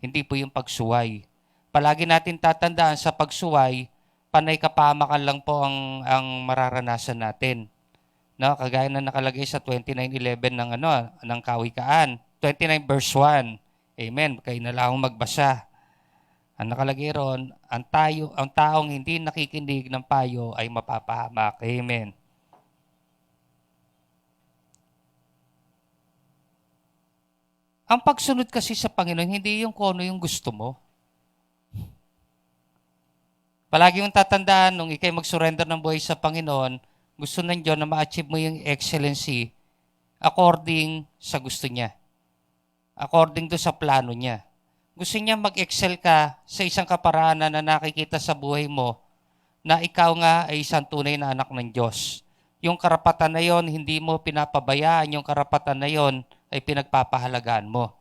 Hindi po yung pagsuway. Palagi natin tatandaan sa pagsuway, panay kapahamakan lang po ang mararanasan natin. No, kagaya na nakalagay sa 29:11 ng Kawikaan, 29 verse 1. Amen. Kayo na lang magbasa. Ang nakalagay ron, ang taong hindi nakikinig ng payo ay mapapahamak. Amen. Ang pagsunod kasi sa Panginoon, hindi yung kung ano yung gusto mo. Palagi mong tatandaan, nung ikay mag-surrender ng buhay sa Panginoon, gusto ng Diyos na ma-achieve mo yung excellency according sa gusto niya. According do sa plano niya. gusto niya mag-excel ka sa isang kaparaanan na nakikita sa buhay mo na ikaw nga ay isang tunay na anak ng Diyos. Yung karapatan na yon, hindi mo pinapabayaan. Yung karapatan na yon ay pinagpapahalagaan mo.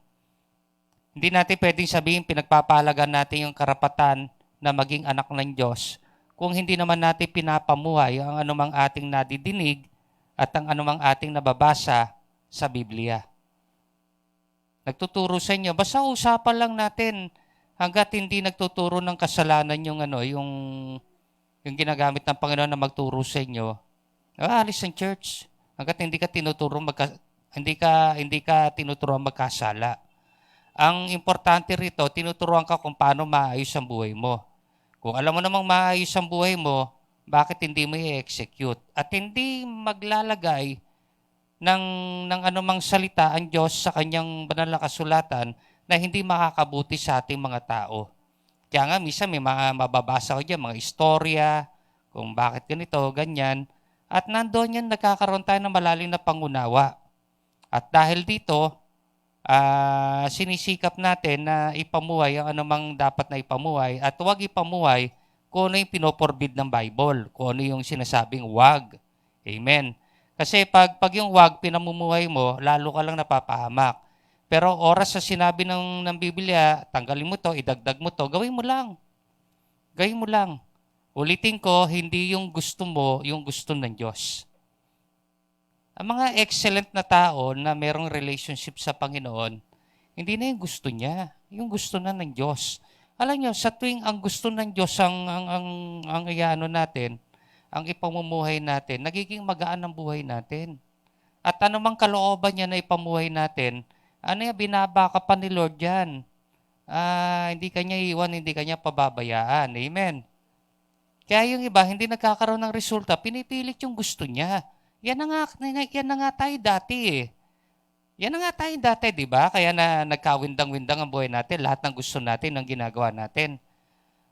Hindi natin pwedeng sabihin pinagpapahalagaan natin yung karapatan na maging anak ng Diyos kung hindi naman natin pinapamuhay ang anumang ating nadidinig at ang anumang ating nababasa sa Biblia. Nagtuturo sa inyo, basta usapan lang natin hanggat hindi nagtuturo ng kasalanan yung ginagamit ng Panginoon na magturo sa inyo. Alis ng church hanggat hindi ka tinuturo hindi ka tinuturo magkasala. Ang importante rito, tinuturuan ka kung paano maayos ang buhay mo. Kung alam mo namang maayos ang buhay mo, bakit hindi mo i-execute? At hindi maglalagay ng anumang salita ang Diyos sa kanyang banal na kasulatan na hindi makakabuti sa ating mga tao. Kaya nga, minsan may mga mababasa ko dyan, mga istorya, kung bakit ganito, ganyan. At nandoon yan, nagkakaroon tayo ng malalim na pangunawa. At dahil dito, sinisikap natin na ipamuhay ang anumang dapat na ipamuhay at huwag ipamuhay kung ano yung pinoforbid ng Bible, kung ano yung sinasabing wag. Amen. Kasi pag yung wag pinamumuhay mo, lalo ka lang napapahamak. Pero oras sa sinabi ng Biblia, tanggalin mo to, idagdag mo to, gawin mo lang. Gawin mo lang. Ulitin ko, hindi yung gusto mo, yung gusto ng Diyos. Ang mga excellent na tao na merong relationship sa Panginoon, hindi na yung gusto niya, yung gusto na ng Diyos. Alam niyo, sa tuwing ang gusto ng Diyos ang iyaano natin, ang ipamumuhay natin, nagiging magaan ang buhay natin. At anumang kalooban niya na ipamuhay natin, binabaka pa ni Lord yan. Hindi kanya iwan, hindi kanya pababayaan. Amen. Kaya yung iba, hindi nagkakaroon ng resulta, pinipilit yung gusto niya. Yan na nga tayo dati eh. Yan na nga tayo dati, di ba? Kaya na nagkawindang-windang ang buhay natin, lahat ng gusto natin, ang ginagawa natin.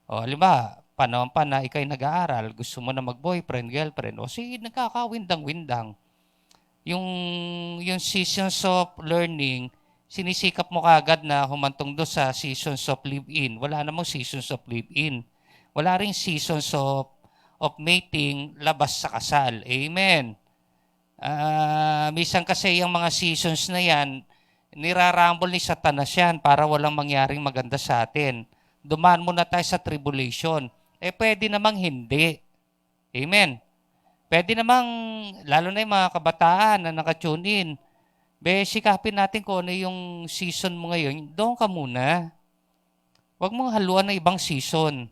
O, halimbawa, panahon pa na ikaw'y nag-aaral, gusto mo na mag-boyfriend, girlfriend, o sige, nagkakawindang-windang. Yung seasons of learning, sinisikap mo kaagad na humantong doon sa seasons of live-in. Wala namang seasons of live-in. Wala ring seasons of mating labas sa kasal. Amen. Minsan kasi yung mga seasons na yan, nirarambol ni Satanas yan para walang mangyaring maganda sa atin. Dumaan muna tayo sa tribulation. Pwede namang hindi. Amen. Pwede namang, lalo na yung mga kabataan na nakatune in, sikapin natin kung ano yung season mo ngayon, doon ka muna. Huwag mong haluan ng ibang season.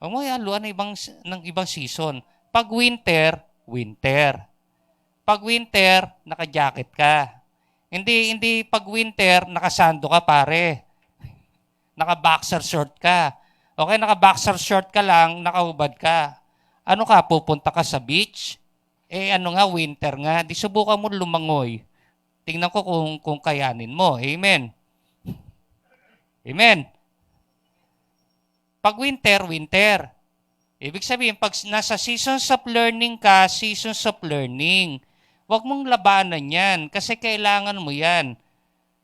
Huwag mong haluan ng ibang season. Pag winter, winter. Pag winter, naka-jacket ka. Hindi pag winter, nakasando ka pare. Naka-boxer short ka. Okay, naka-boxer short ka lang, nakahubad ka. Ano ka, pupunta ka sa beach? Winter nga. Di subukan mo lumangoy. Tingnan ko kung kayanin mo. Amen. Amen. Pag winter, winter. Ibig sabihin, pag nasa seasons of learning ka, seasons of learning. Huwag mong labanan yan kasi kailangan mo yan.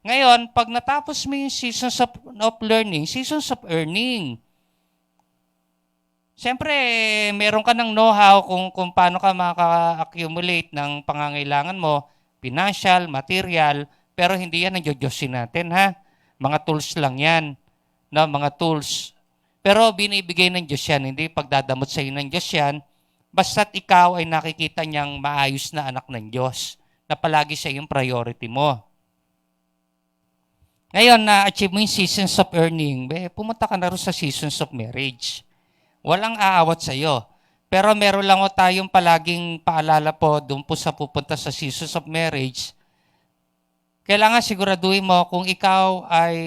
Ngayon, pag natapos mo yung seasons of learning, seasons of earning. Siyempre, meron ka ng know-how kung paano ka maka-accumulate ng pangangailangan mo, financial, material, pero hindi yan ang Diyos-Diyosin natin, ha? Mga tools lang yan. No, mga tools. Pero binibigay ng Diyos yan, hindi pagdadamot sa iyo ng Diyos yan, basta't ikaw ay nakikita niyang maayos na anak ng Diyos, na palagi sa iyong priority mo. Ngayon, na-achieve mo yung seasons of earning, pumunta ka na rin sa seasons of marriage. Walang aawat sa iyo. Pero meron lang tayong palaging paalala po doon po sa pupunta sa seasons of marriage. Kailangan siguraduhin mo kung ikaw ay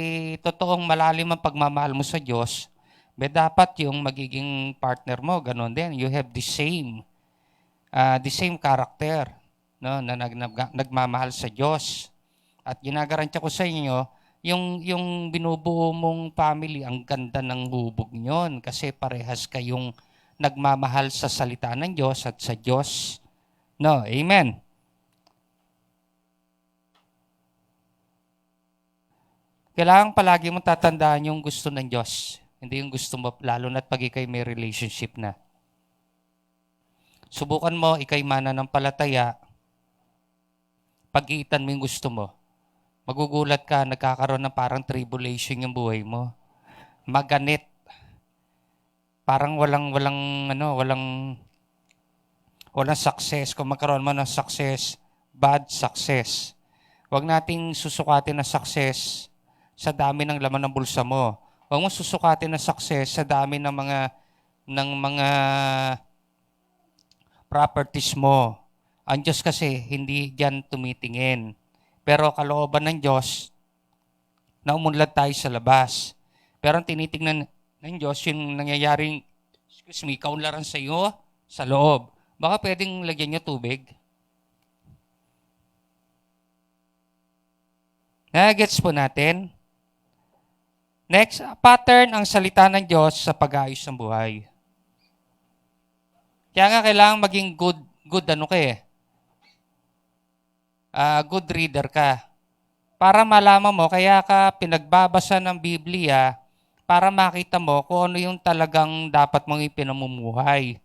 totoong malalim ang pagmamahal mo sa Diyos, dapat yung magiging partner mo, ganun din. You have the same character, no, na nagmamahal sa Diyos. At ginagarantiya ko sa inyo, yung binubuo mong family, ang ganda ng hubog nyon kasi parehas kayong nagmamahal sa salita ng Diyos at sa Diyos. No, amen. Kailangan palagi mo tatandaan yung gusto ng Diyos. Hindi yung gusto mo, lalo na't pag ikay may relationship na. Subukan mo, ikay mananampalataya, pag-iitan mo yung gusto mo. Magugulat ka, nagkakaroon ng parang tribulation yung buhay mo. Maganit. Parang walang success. Kung magkaroon mo ng success, bad success. Huwag nating susukatin na success sa dami ng laman ng bulsa mo. Huwag mo susukatin na success sa dami ng mga properties mo. Ang Diyos kasi hindi diyan tumitingin. Pero kalooban ng Diyos, na umunlad tayo sa labas. Pero ang tinitingnan ng Diyos, yung nangyayaring, kaunlaran sa iyo, sa loob. Baka pwedeng lagyan nyo tubig. Nagets po natin. Next, pattern ang salita ng Diyos sa pag-aayos ng buhay. Kaya nga kailangan maging good good reader ka. Para malaman mo, kaya ka pinagbabasa ng Biblia para makita mo kung ano yung talagang dapat mong ipinamumuhay.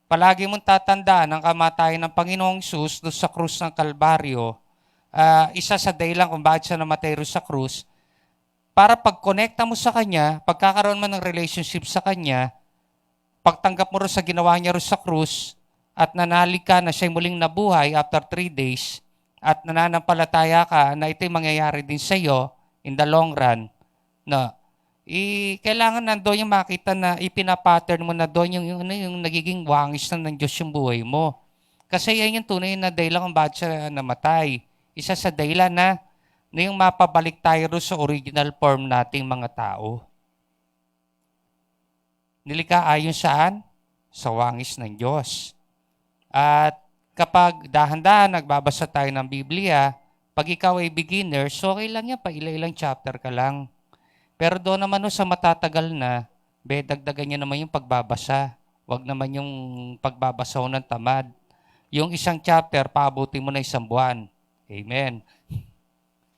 Palagi mong tatandaan ang kamatayan ng Panginoong Hesus doon sa krus ng Kalbaryo. Isa sa dahilan kung bakit siya namatay doon sa krus, para pag-connecta mo sa Kanya, pagkakaroon mo ng relationship sa Kanya, pagtanggap mo rin sa ginawa niya rin sa krus, at nanalig ka na siya'y muling nabuhay after 3 days, at nananampalataya ka na ito'y mangyayari din sa iyo in the long run, na kailangan nandoon yung makita na ipinapattern mo na doon yung nagiging wangis na ng Diyos yung buhay mo. Kasi yan yung tunay na dahilan kung bakit siya namatay. Isa sa dahilan na yung mapabalik tayo sa original form nating mga tao. Nilikha ayon saan? Sa wangis ng Diyos. At kapag dahan-dahan nagbabasa tayo ng Biblia, pag ikaw ay beginner, so okay lang yan, pa ilang chapter ka lang. Pero doon naman sa matatagal na, dagdagan niya naman yung pagbabasa. Huwag naman yung pagbabasa ng tamad. Yung isang chapter, paabutin mo na 1 buwan. Amen.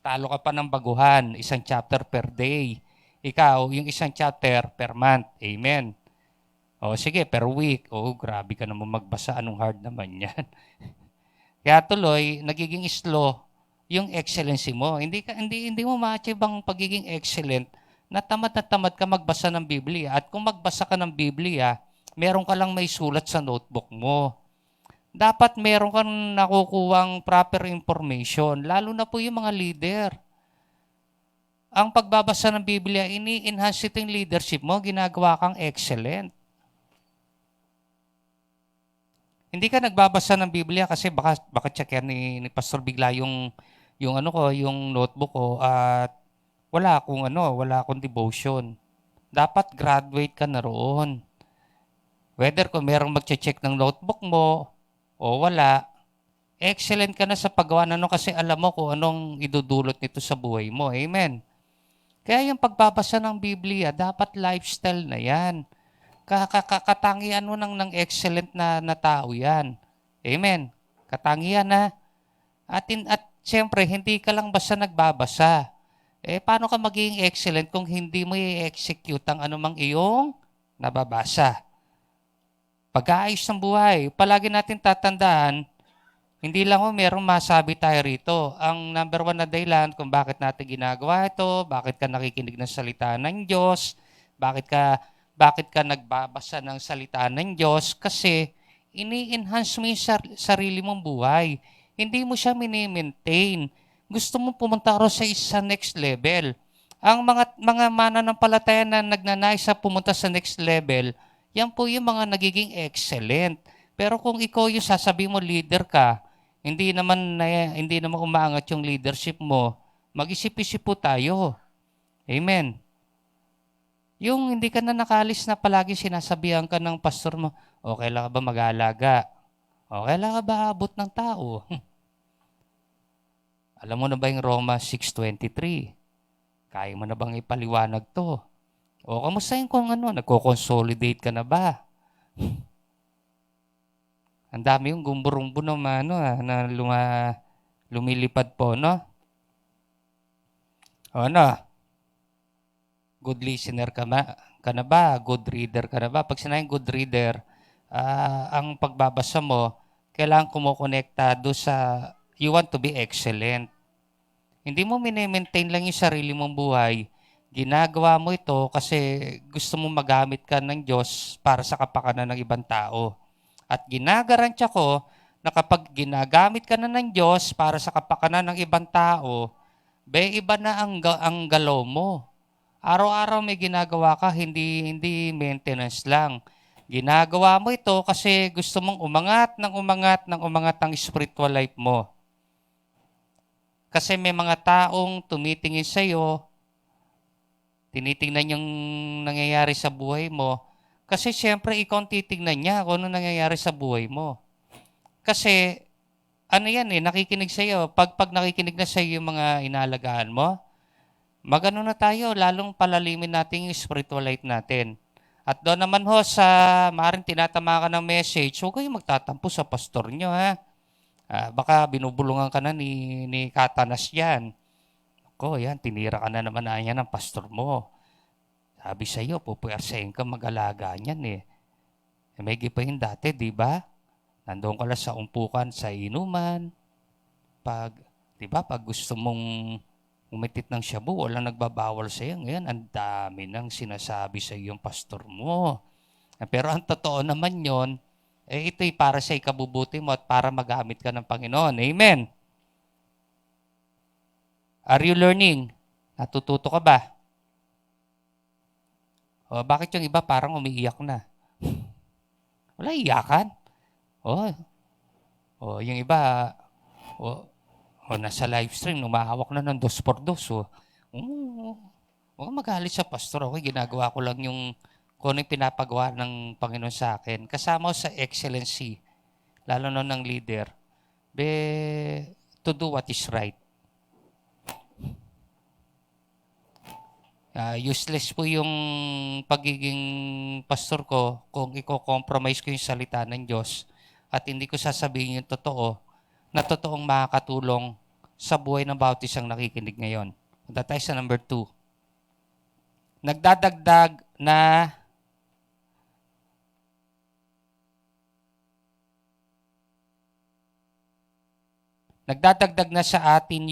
Talo ka pa ng baguhan, 1 chapter per day. Ikaw, yung 1 chapter per month. Amen. O sige, per week. O grabe ka naman magbasa. Anong hard naman yan? Kaya tuloy, nagiging slow yung excellency mo. Hindi mo ma-achieve ang pagiging excellent na tamad ka magbasa ng Biblia. At kung magbasa ka ng Biblia, meron ka lang may sulat sa notebook mo. Dapat meron kang nakukuhang proper information, lalo na po yung mga leader. Ang pagbabasa ng Biblia, ini-enhance ito yung leadership mo, ginagawa kang excellent. Hindi ka nagbabasa ng Biblia kasi baka check yan ni Pastor bigla yung notebook ko at wala akong devotion. Dapat graduate ka na roon. Whether kung merong magche-check ng notebook mo o wala, excellent ka na sa paggawa kasi alam mo kung anong idudulot nito sa buhay mo. Amen. Kaya yung pagbabasa ng Biblia, dapat lifestyle na yan. Katangian mo ng excellent na tao yan. Amen. Katangian na. At siyempre, hindi ka lang basta nagbabasa. Paano ka magiging excellent kung hindi mo i-execute ang anumang iyong nababasa? Pag-aayos ng buhay, palagi natin tatandaan, hindi lang merong masabi tayo rito. Ang number 1 na dahilan kung bakit natin ginagawa ito, bakit ka nakikinig ng salita ng Diyos, bakit ka nagbabasa ng salita ng Diyos, kasi ini-enhance mo yung sarili mong buhay. Hindi mo siya mini-maintain. Gusto mo pumunta ka sa next level. Ang mga mananampalataya na nagnanais sa pumunta sa next level, yan po yung mga nagiging excellent. Pero kung ikaw yung sasabi mo leader ka, hindi naman umaangat yung leadership mo, mag-isip-isip po tayo. Amen. Yung hindi ka na nakalis na palagi sinasabihan ka ng pastor mo, okay lang ka ba mag-aalaga? Okay lang ka ba abot ng tao? Alam mo na ba yung Roma 6:23? Kaya mo na bang ipaliwanag to? O kamusta yung kung nagko-consolidate ka na ba? Ang dami yung gumburumbo naman na lumilipad po, no? O Good listener ka na ba? Good reader ka na ba? Pag sinayang good reader, ang pagbabasa mo, kailangan kumukonekta do sa you want to be excellent. Hindi mo mini-maintain lang yung sarili mong buhay. Ginagawa mo ito kasi gusto mo magamit ka ng Diyos para sa kapakanan ng ibang tao. At ginagarantiya ko na kapag ginagamit ka na ng Diyos para sa kapakanan ng ibang tao, iba na ang galaw mo. Araw-araw may ginagawa ka, hindi maintenance lang. Ginagawa mo ito kasi gusto mong umangat ng spiritual life mo. Kasi may mga taong tumitingin sa iyo, tinitingnan yung nangyayari sa buhay mo. Kasi siyempre ikaw ang titingnan niya kung ano nangyayari sa buhay mo. Kasi nakikinig sa iyo. Pag nakikinig na sa iyo yung mga inalagaan mo, magano na tayo, lalong palalimin natin yung spiritual life natin. At doon naman sa maaaring tinatama ka ng message, huwag kayong magtatampo sa pastor nyo, ha? Baka binubulungan ka na ni Katanas yan. Yan, tinira ka na naman na yan ng pastor mo. Sabi sa iyo, pupuwersahin ka mag-alaga niyan eh. May gipahin dati, di ba? Nandoon ka lang sa umpukan sa inuman. Pag gusto mong umitit ng shabu, walang nagbabawal sa iyo. Ngayon, ang dami nang sinasabi sa iyo yung pastor mo. Pero ang totoo naman yon, ito'y para sa ikabubuti mo at para magamit ka ng Panginoon. Amen. Are you learning? Natututo ka ba? Bakit yung iba parang umiiyak na? Wala iyakan. Yung iba, nasa live stream, umahawak na ng 2x2. Huwag magalit sa pastor. Ginagawa ko lang kung ano yung pinapagawa ng Panginoon sa akin. Kasama sa excellency, lalo na ng leader, to do what is right. Useless po yung pagiging pastor ko kung i-compromise ko yung salita ng Diyos at hindi ko sasabihin yung totoo na totoong makakatulong sa buhay ng bawat isang nakikinig ngayon. Punta tayo sa number 2. Nagdadagdag na sa atin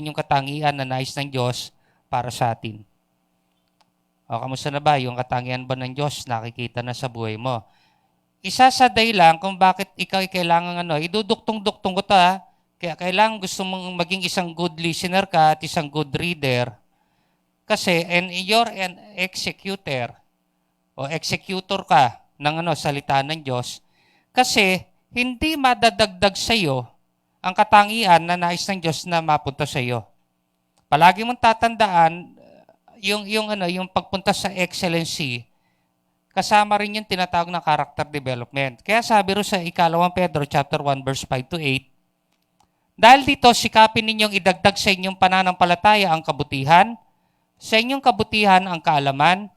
yung katangian na nais ng Diyos para sa atin. Kamusta na ba? Yung katangian ba ng Diyos nakikita na sa buhay mo? Isa sa dahilan kung bakit ikaw ay kailangan iduduktong-duktong ko ta, kaya kailangan gusto mong maging isang good listener ka at isang good reader. Kasi, you're an executor o executor ka ng salita ng Diyos. Kasi, hindi madadagdag sa iyo ang katangian na nais ng Diyos na mapunta sa iyo. Palagi mong tatandaan yung pagpunta sa excellency, kasama rin yung tinatawag na character development. Kaya sabi ro sa 2 Pedro chapter 1 verse 5 to 8, dahil dito sikapin ninyong idagdag sa inyong pananampalataya ang kabutihan, sa inyong kabutihan ang kaalaman,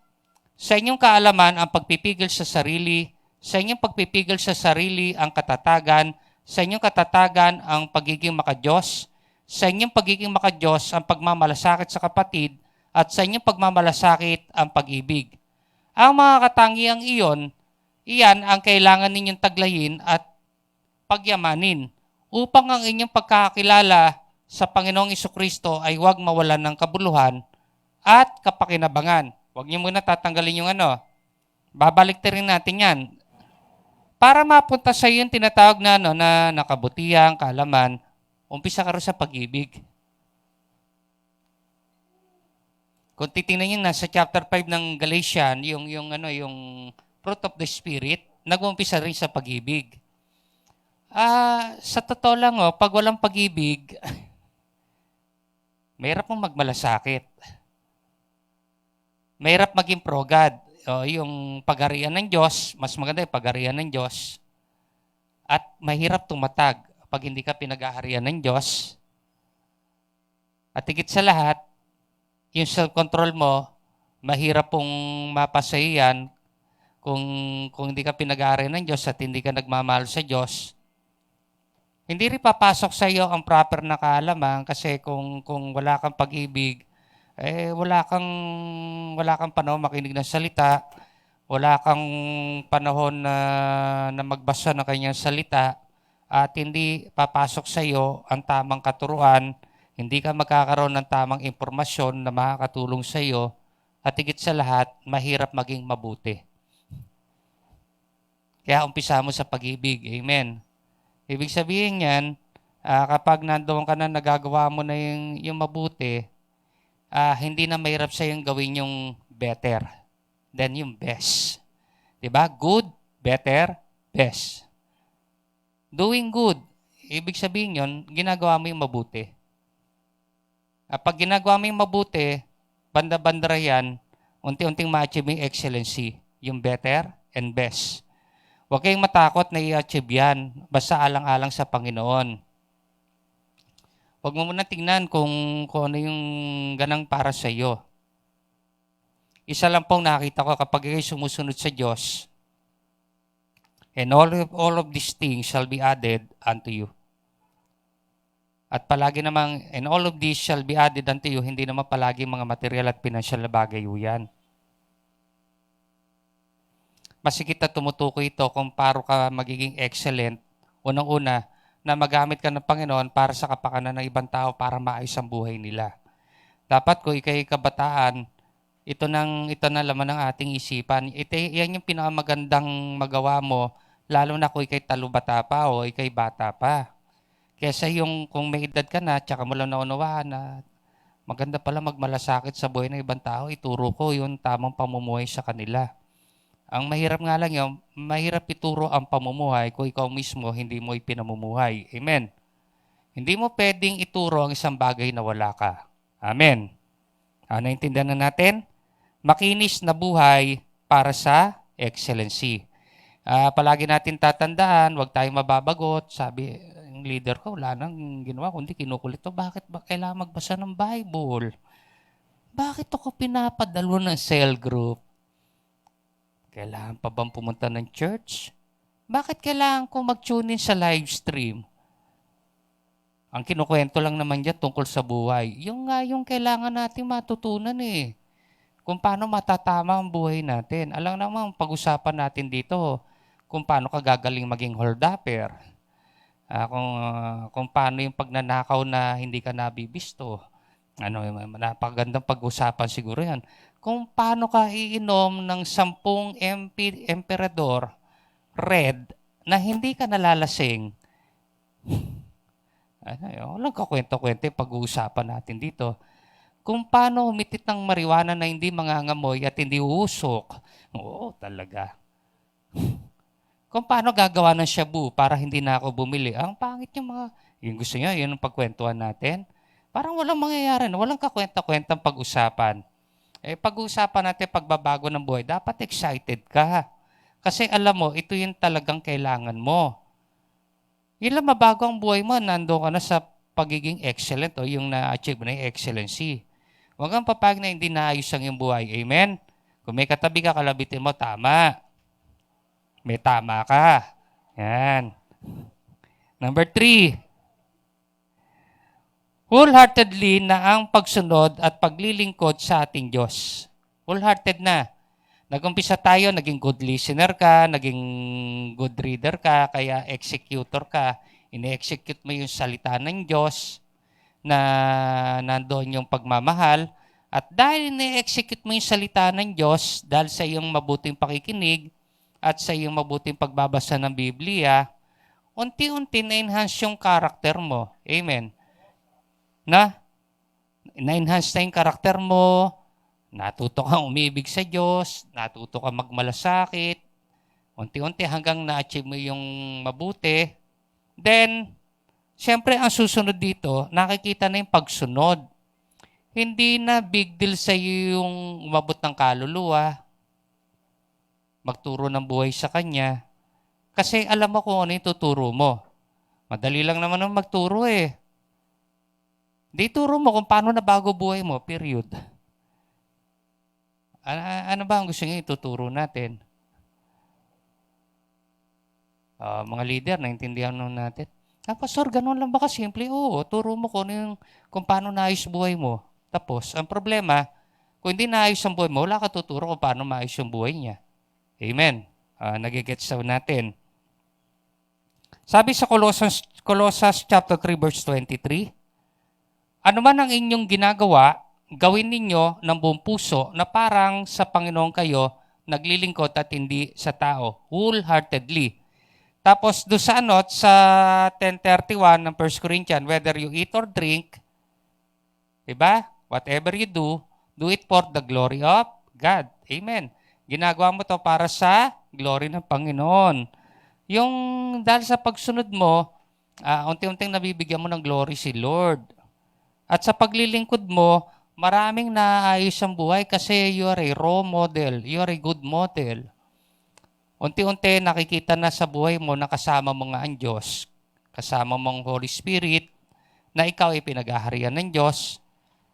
sa inyong kaalaman ang pagpipigil sa sarili, sa inyong pagpipigil sa sarili ang katatagan, sa inyong katatagan ang pagiging makadiyos, sa inyong pagiging makadiyos ang pagmamalasakit sa kapatid, at sa inyong pagmamalasakit ang pag-ibig. Ang mga katangiang iyan ang kailangan ninyong taglayin at pagyamanin upang ang inyong pagkakilala sa Panginoong Jesucristo ay huwag mawalan ng kabuluhan at kapakinabangan. Huwag niyo muna tatanggalin yung babalik rin natin yan. Para mapunta sa iyo yung tinatawag na nakabutihan, kaalaman, umpisa ka rin sa pag-ibig. Kung titingnan niyo nasa chapter 5 ng Galatians, yung fruit of the Spirit, nag-umpisa rin sa pag-ibig. Sa totoo lang, pag walang pag-ibig, mahirap mong magmalasakit. Mahirap maging pro-God. Yung pagharian ng Diyos, mas maganda yung pagharian ng Diyos. At mahirap tumatag pag hindi ka pinaghaharian ng Diyos. At higit sa lahat, yung self-control mo, mahirap pong mapasayo yan kung hindi ka pinag-aarian ng Diyos at hindi ka nagmamahal sa Diyos. Hindi rin papasok sa iyo ang proper na kaalaman kasi kung wala kang pag-ibig, wala kang panahon makinig ng salita, wala kang panahon na magbasa ng kanyang salita, at hindi papasok sa iyo ang tamang katuruan, hindi ka magkakaroon ng tamang impormasyon na makakatulong sa iyo, at higit sa lahat, mahirap maging mabuti. Kaya umpisa mo sa pag-ibig. Amen. Ibig sabihin yan, kapag nandoon ka na nagagawa mo na yung mabuti, hindi na mahirap sa yung gawin yung better than yung best. Diba? Good, better, best. Doing good, ibig sabihin yun, ginagawa mo yung mabuti. Pag ginagawa mo yung mabuti, banda-banda yan, unti-unting ma-achieve yung excellency, yung better and best. Huwag kayong matakot na i-achieve yan, basta alang-alang sa Panginoon. Huwag mo muna tingnan kung ano yung ganang para sa iyo. Isa lang pong nakita ko kapag kayo sumusunod sa Diyos, and all of these things shall be added unto you. At palagi namang, and all of these shall be added unto you, hindi naman palagi mga material at pinansyal na bagay yan. Masikip na tumutukoy ito kung paano ka magiging excellent. Unang-una, na magamit ka ng Panginoon para sa kapakanan ng ibang tao para maayos ang buhay nila. Dapat kung ikay kabataan, ito na laman ng ating isipan. Yan yung pinakamagandang magawa mo, lalo na kung ikay talubata pa o ikay bata pa. Kesa yung kung may edad ka na, tsaka mo lang naunawaan na maganda pala magmalasakit sa buhay ng ibang tao, ituro ko yung tamang pamumuhay sa kanila. Ang mahirap nga lang yun, mahirap ituro ang pamumuhay kung ikaw mismo hindi mo ipinamumuhay. Amen. Hindi mo pwedeng ituro ang isang bagay na wala ka. Amen. Naintindihan na natin? Makinis na buhay para sa excellency. Palagi natin tatandaan, huwag tayong mababagot. Sabi, yung leader ko, wala nang ginawa, kundi kinukulit to. Bakit ba kailangan magbasa ng Bible? Bakit ako pinapadalo ng cell group? Kailangan pa bang pumunta ng church? Bakit kailangan ko mag-tune in sa live stream? Ang kinukwento lang naman dyan tungkol sa buhay. Yung kailangan natin matutunan eh. Kung paano matatama ang buhay natin. Alam naman, pag-usapan natin dito kung paano ka gagaling maging hold-upper. Kung paano yung pagnanakaw na hindi ka nabibisto. Napagandang pag-usapan siguro yan. Kung paano ka iinom ng 10 emperador red na hindi ka nalalasing. Walang kakwento-kwento pag-uusapan natin dito. Kung paano humitit ng marijuana na hindi mangangamoy at hindi uusok. Oo, talaga. Kung paano gagawa ng shabu para hindi na ako bumili. Ang pangit yung gusto nyo, yun ang pagkwentuhan natin. Parang walang mangyayari, walang kakwenta-kwentang pag-usapan. Pag-uusapan natin pagbabago ng buhay, dapat excited ka. Kasi alam mo, ito yung talagang kailangan mo. Ilang mabago ang buhay mo, nandoon ka na sa pagiging excellent o yung na-achieve na yung excellency. Huwag kang papayag na hindi naayos ang iyong buhay. Amen? Kung may katabi ka, kalabitin mo, tama. May tama ka. Yan. Number 3. Wholeheartedly na ang pagsunod at paglilingkod sa ating Diyos. Wholehearted na. Nag-umpisa tayo, naging good listener ka, naging good reader ka, kaya executor ka. Ine-execute mo yung salita ng Diyos na nandoon yung pagmamahal. At dahil ine-execute mo yung salita ng Diyos, dahil sa iyong mabuting pakikinig at sa iyong mabuting pagbabasa ng Biblia, unti-unti na-enhance yung karakter mo. Amen. Na-enhance na yung karakter mo, natuto kang umibig sa Diyos, natuto kang magmalasakit, unti-unti hanggang na-achieve mo yung mabuti. Then, siyempre ang susunod dito, nakikita na yung pagsunod. Hindi na big deal sa iyo yung umabot ng kaluluwa, magturo ng buhay sa Kanya, kasi alam mo kung ano yung tuturo mo. Madali lang naman ang magturo eh. Di turo mo kung paano na bago buhay mo, period. Ano ba ang gusto niyo ituturo natin? Mga leader, naintindihan natin. Pastor, ganun lang ba kasimple? Oo, turo mo kung paano naayos buhay mo. Tapos, ang problema, kung hindi naayos ang buhay mo, wala ka tuturo kung paano maayos yung buhay niya. Amen. Nagigets natin. Sabi sa Colossians chapter 3 verse 23, ano man ang inyong ginagawa, gawin ninyo ng buong puso na parang sa Panginoon kayo naglilingkod at hindi sa tao, wholeheartedly. Tapos doon sa 10:31 ng 1 Corinthians, whether you eat or drink, diba? Whatever you do it for the glory of God. Amen. Ginagawa mo to para sa glory ng Panginoon. Yung dahil sa pagsunod mo, unti-unting nabibigyan mo ng glory si Lord. At sa paglilingkod mo, maraming naayos ang buhay kasi you are a role model. You are a good model. Unti-unti nakikita na sa buhay mo na kasama mo nga ang Diyos, kasama mong Holy Spirit, na ikaw ay pinag-aharian ng Diyos.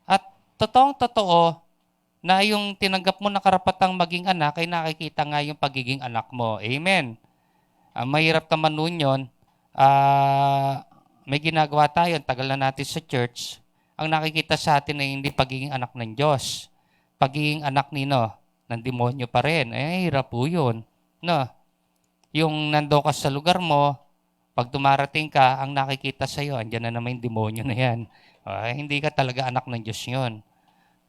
At totoong-totoo na yung tinanggap mo na karapatang maging anak ay nakikita nga yung pagiging anak mo. Amen. Mahirap naman nun yun. May ginagawa tayo, tagal na natin sa church. Ang nakikita sa atin ay hindi pagiging anak ng Diyos. Pagiging anak ng demonyo pa rin. Hirap po yun. No? Yung nando ka sa lugar mo, pag dumarating ka, ang nakikita sa'yo, andyan na naman yung demonyo na yan. Hindi ka talaga anak ng Diyos yun.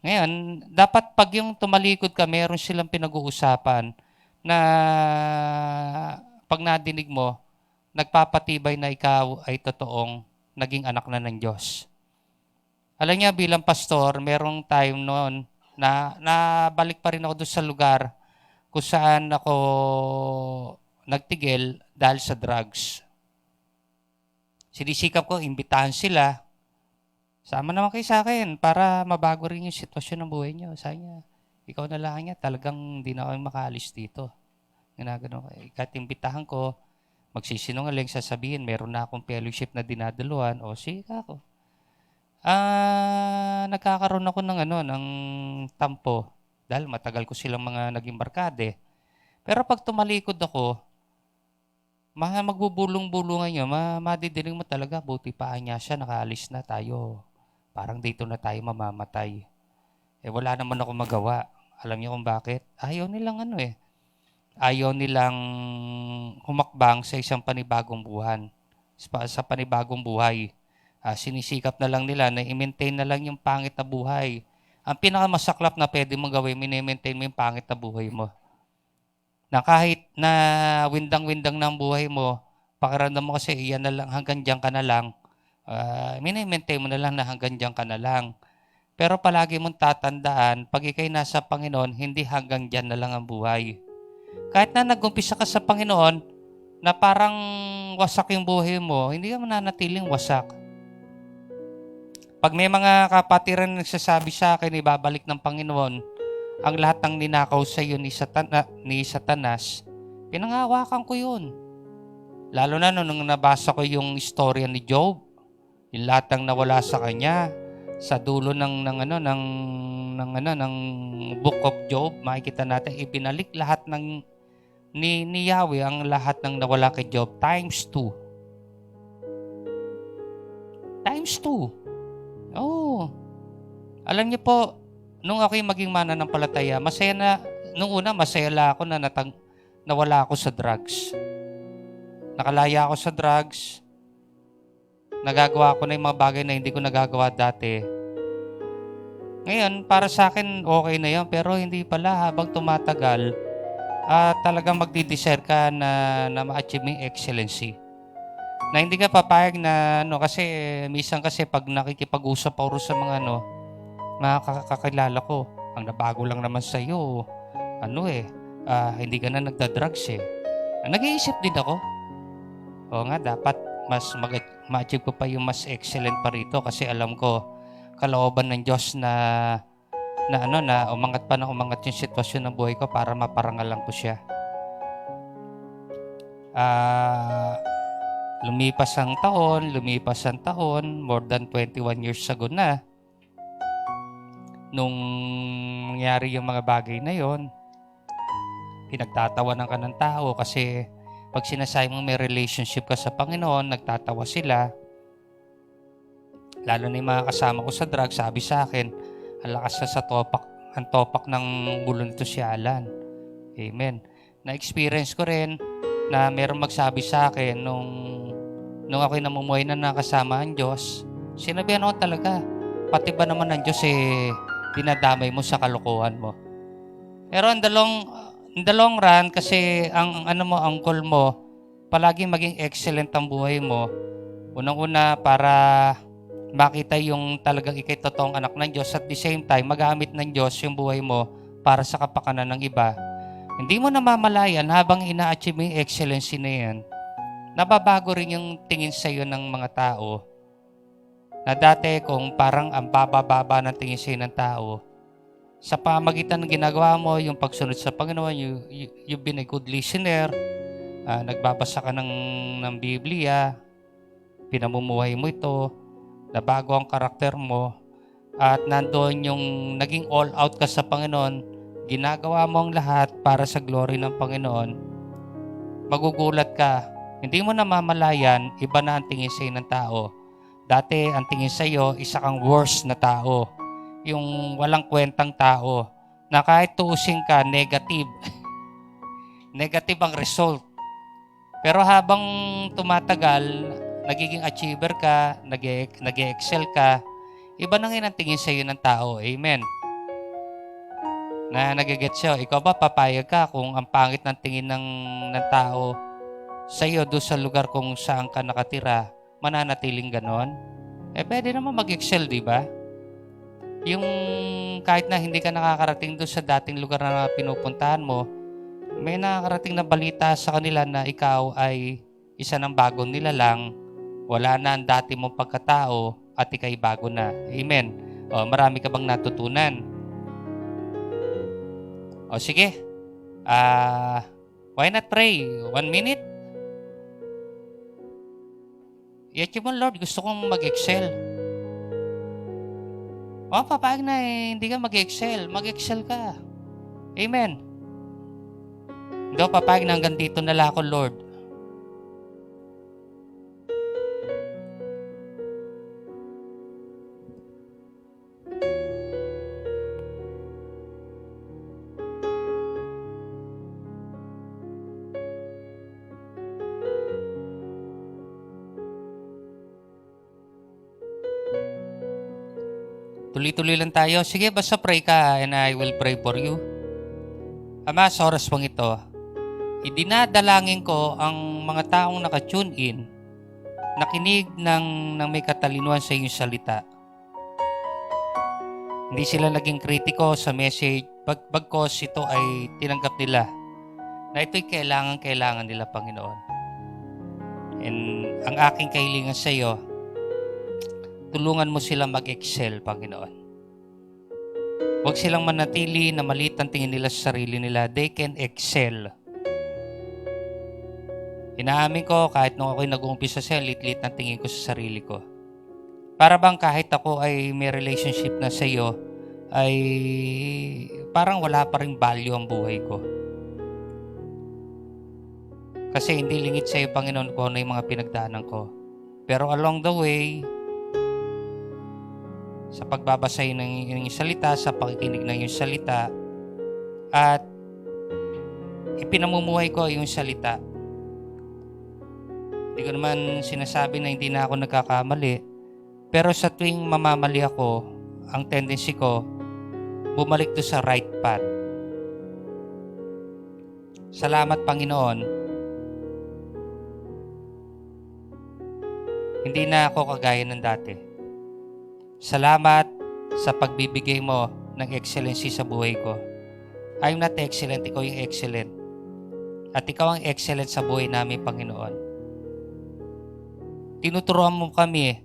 Ngayon, dapat pag yung tumalikod ka, meron silang pinag-uusapan na pag nadinig mo, nagpapatibay na ikaw ay totoong naging anak na ng Diyos. Alam niya, bilang pastor, merong time noon na nabalik pa rin ako doon sa lugar kung saan ako nagtigil dahil sa drugs. Sinisikap ko, imbitahan sila. Sama naman kayo sa akin para mabago rin yung sitwasyon ng buhay niyo. Sabi niya, ikaw na lang niya, talagang hindi na ako makaalis dito. Ginagano ko. Kahit imbitahan ko, magsisinungaling, sasabihin, meron na akong fellowship na dinadaluhan, o sige ako. Nagkakaroon ako ng tampo dahil matagal ko silang mga naging barkade. Pero pag tumalikod ako, magbubulong-bulungan nyo, madidiling mo talaga, buti pa niya siya, nakaalis na tayo. Parang dito na tayo mamamatay. Wala naman ako magawa. Alam niyo kung bakit? Ayaw nilang Ayaw nilang humakbang sa isang panibagong buhay. Sa panibagong buhay. Sinisikap na lang nila na i-maintain na lang yung pangit na buhay. Ang pinakamasaklap na pwede mong gawin, mini-maintain mo yung pangit na buhay mo. Na kahit na windang-windang ng buhay mo, pakiramdam mo kasi iyan na lang, hanggang diyan ka na lang, mini-maintain mo na lang na hanggang diyan ka na lang. Pero palagi mong tatandaan, pag ikay nasa Panginoon, hindi hanggang diyan na lang ang buhay. Kahit na nag-umpisa ka sa Panginoon, na parang wasak yung buhay mo, hindi ka mananatiling wasak. Pag may mga kapatiran na nagsasabi sa akin, ibabalik ng Panginoon ang lahat ng ninakaw sa iyo ni Satanas, pinangahawakan ko yun. Lalo na nung nabasa ko yung istorya ni Job, yung lahat ng nawala sa kanya, sa dulo ng Book of Job, makikita natin ibinalik lahat ni Yahweh ang lahat ng nawala kay Job times 2. Times 2. Oh. Alam niyo po, nung ako'y maging mananampalataya, nung una masaya lang ako na nawala ako sa drugs. Nakalaya ako sa drugs. Nagagawa ko na yung mga bagay na hindi ko nagagawa dati. Ngayon, para sa akin, okay na yun. Pero hindi pala, habang tumatagal, talagang magdi-desire ka na ma-achieve yung excellency. Na hindi ka papayag na, kasi minsan kasi pag nakikipag-usap ako sa mga mga kakilala ko, ang nabago lang naman sa iyo, hindi ka na nagda-drugs Nag-iisip din ako. Oo nga, dapat mas ma-achieve ko pa yung mas excellent pa rito kasi alam ko kalooban ng Diyos na umangat pa ng umangat yung sitwasyon ng buhay ko para maparangalan ko siya. Lumipas ang taon, more than 21 years ago na, nung nangyari yung mga bagay na yon, pinagtatawanan ka ng tao kasi pag sinasabi mo may relationship ka sa Panginoon, nagtatawa sila. Lalo na yung mga kasama ko sa drugs, sabi sa akin, Ang lakas na sa topak, ang topak ng ulo nito si Alan. Amen. Na-experience ko rin na mayroong magsabi sa akin nung ako'y namumuhay na nakasama ang Diyos, sinabihan ako talaga, pati ba naman ang Diyos dinadamay mo sa kalokohan mo. Pero in the long run, kasi ang goal mo, palaging maging excellent ang buhay mo. Unang-una, para makita yung talagang ikay totoong anak ng Diyos, at the same time, magamit ng Diyos yung buhay mo para sa kapakanan ng iba. Hindi mo namamalayan habang ina-achieve mo yung excellency na yan, nababago rin yung tingin sa'yo ng mga tao. Na dati kung parang ang baba-baba ng tingin sa'yo ng tao, sa pamagitan ng ginagawa mo, yung pagsunod sa Panginoon, you've been a good listener, nagbabasa ka ng Biblia, pinamumuhay mo ito, nabago ang karakter mo, at nandoon yung naging all out ka sa Panginoon, ginagawa mo ang lahat para sa glory ng Panginoon, magugulat ka. Hindi mo namamalayan, iba na ang tingin sa'yo ng tao. Dati, ang tingin sa'yo, isa kang worst na tao. Yung walang kwentang tao, na kahit tuusin ka, negative. Negative ang result. Pero habang tumatagal, nagiging achiever ka, nag-excel ka, iba na ngayon ang tingin sa'yo ng tao. Amen. Na nagigets siya, ikaw ba papayag ka kung ang pangit ng tingin ng tao sa iyo doon sa lugar kung saan ka nakatira, mananatiling ganon? Pwede naman mag-excel, di ba? Yung kahit na hindi ka nakakarating doon sa dating lugar na pinupuntahan mo, may nakakarating na balita sa kanila na ikaw ay isa ng bagong nilalang, wala na ang dati mong pagkatao at ikay bago na. Amen. Marami ka bang natutunan? Sige. Why not pray? 1 minute? I-achieve mo, Lord, gusto kong mag-excel. Papayag na hindi ka mag-excel. Mag-excel ka. Amen. Hindi ako papayag na hanggang dito na lang ako, Lord. Tuloy-tuloy lang tayo. Sige, basta pray ka and I will pray for you. Ama, sa oras pong ito, idinadalangin ko ang mga taong naka-tune in, nakinig ng may katalinuhan sa iyong salita. Hindi sila naging kritiko sa message, bagkos ito ay tinanggap nila na ito'y kailangan nila, Panginoon. And ang aking kahilingan sa iyo, tulungan mo sila mag-excel, Panginoon. Huwag silang manatili na maliit ang tingin nila sa sarili nila. They can excel. Inaamin ko, kahit nung ako'y nag-uumpisa siya, lit-lit ang tingin ko sa sarili ko. Para bang kahit ako ay may relationship na sa iyo, ay parang wala pa rin value ang buhay ko. Kasi hindi lingid sa iyo, Panginoon, kung ano yung mga pinagdaanan ko. Pero along the way, sa pagbabasa ng iyong salita, sa pakikinig ng iyong salita, at ipinamumuhay ko yung salita. Hindi ko naman sinasabi na hindi na ako nagkakamali, pero sa tuwing mamamali ako, ang tendency ko, bumalik to sa right path. Salamat, Panginoon. Hindi na ako kagaya ng dati. Salamat sa pagbibigay mo ng excellency sa buhay ko. I'm not excellent, ikaw yung excellent. At ikaw ang excellent sa buhay namin, Panginoon. Tinuturuan mo kami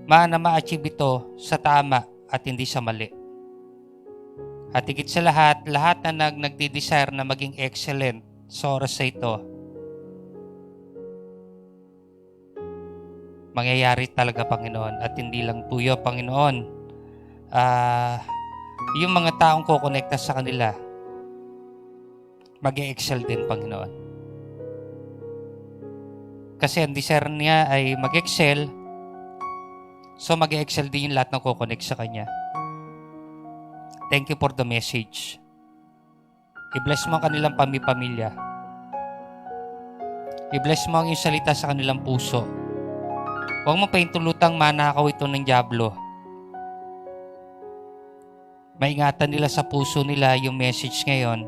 na ma-achieve ito sa tama at hindi sa mali. At higit sa lahat na nagdi-desire na maging excellent sa oras sa ito, mangyayari talaga, Panginoon, at hindi lang tuyo, Panginoon. Yung mga taong kukonekta sa kanila, mag-excel din, Panginoon. Kasi ang desire niya ay mag-excel, so mag-excel din yung lahat ng kukonect sa Kanya. thank you for the message. I-bless mo ang kanilang pamilya. I-bless mo ang iyong salita sa kanilang puso. Huwag mo paintulutang manakaw ito ng dyablo. Maingatan nila sa puso nila yung message ngayon.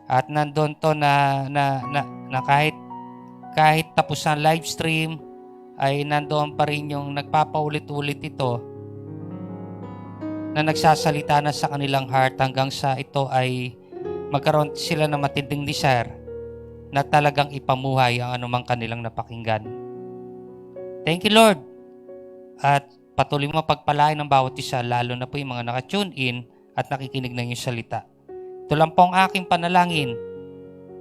At nandun to na kahit tapos ang live stream, ay nandoon pa rin yung nagpapaulit-ulit ito na nagsasalita na sa kanilang heart hanggang sa ito ay magkaroon sila ng matinding desire na talagang ipamuhay ang anumang kanilang napakinggan. Thank you, Lord. At patuloy mo pagpalain ng bawat isa, lalo na po yung mga naka-tune in at nakikinig ng iyong salita. Ito lang po ang aking panalangin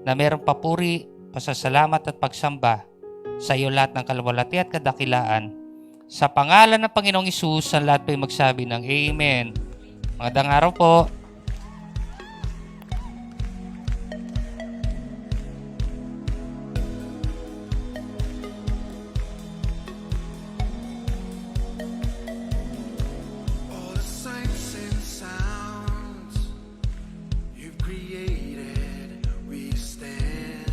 na mayroong papuri, pasasalamat at pagsamba sa iyo lahat ng kalwalati at kadakilaan. Sa pangalan ng Panginoong Hesus, ang lahat po ay magsabi ng Amen. Magandang araw po. All the sights and sounds you've created, we stand.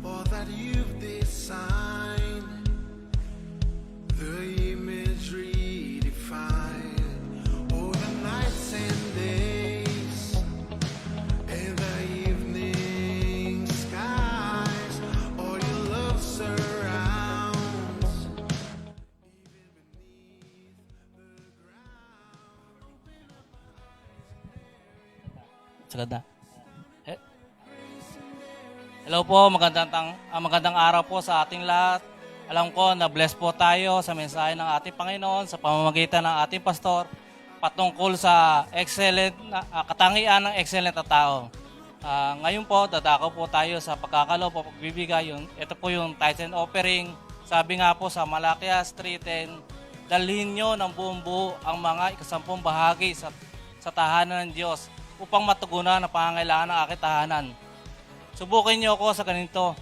All that you've designed, the imagery defined. Oh, the nights and days, and the evening skies. All your love surrounds, even beneath the ground. Sagada. Hello po, magandang araw po sa ating lahat. Alam ko na bless po tayo sa mensahe ng ating Panginoon sa pamamagitan ng ating pastor patungkol sa excellent katangian ng excellent na tao. Ngayon po, dadako po tayo sa pagkakalo po pagbibigay. Ito po yung tithe and offering. Sabi nga po sa Malakias 3:10, dalhin nyo ng buong buo ang mga 10 bahagi sa tahanan ng Diyos upang matugunan ang pangangailangan ng aking tahanan. Subukin niyo ako sa ganito,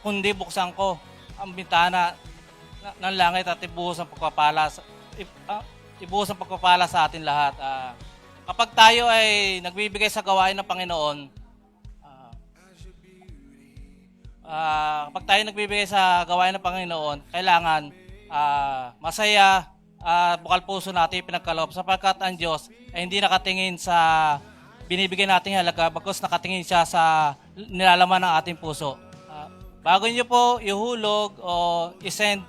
kundi buksan ko ang bintana ng langit at ibuhos ang pagpapala sa atin lahat. Kapag tayo ay nagbibigay sa gawain ng Panginoon, kailangan masaya, bukal puso natin pinagkaloob sapagkat ang Diyos ay hindi nakatingin sa binibigay nating halaga, bagkus nakatingin siya sa nilalaman ng ating puso. Bago niyo po ihulog o isend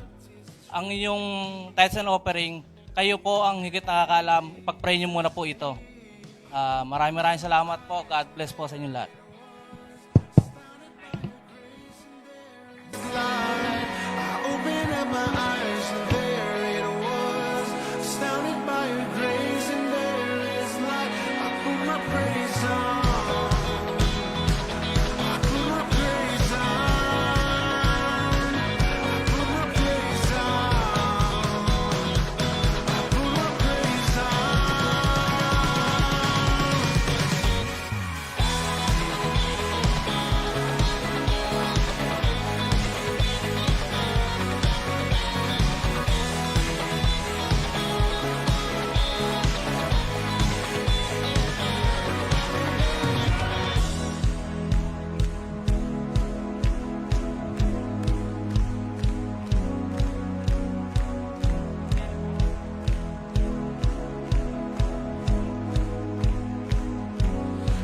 ang inyong tithes and offering, kayo po ang higit nakakaalam, ipag-pray niyo muna po ito. Maraming salamat po. God bless po sa inyo lahat. I opened up my eyes and there it was, astounded by your grace and there is light. I put my praise on. I put my praise on. I put my praise on. I put my praise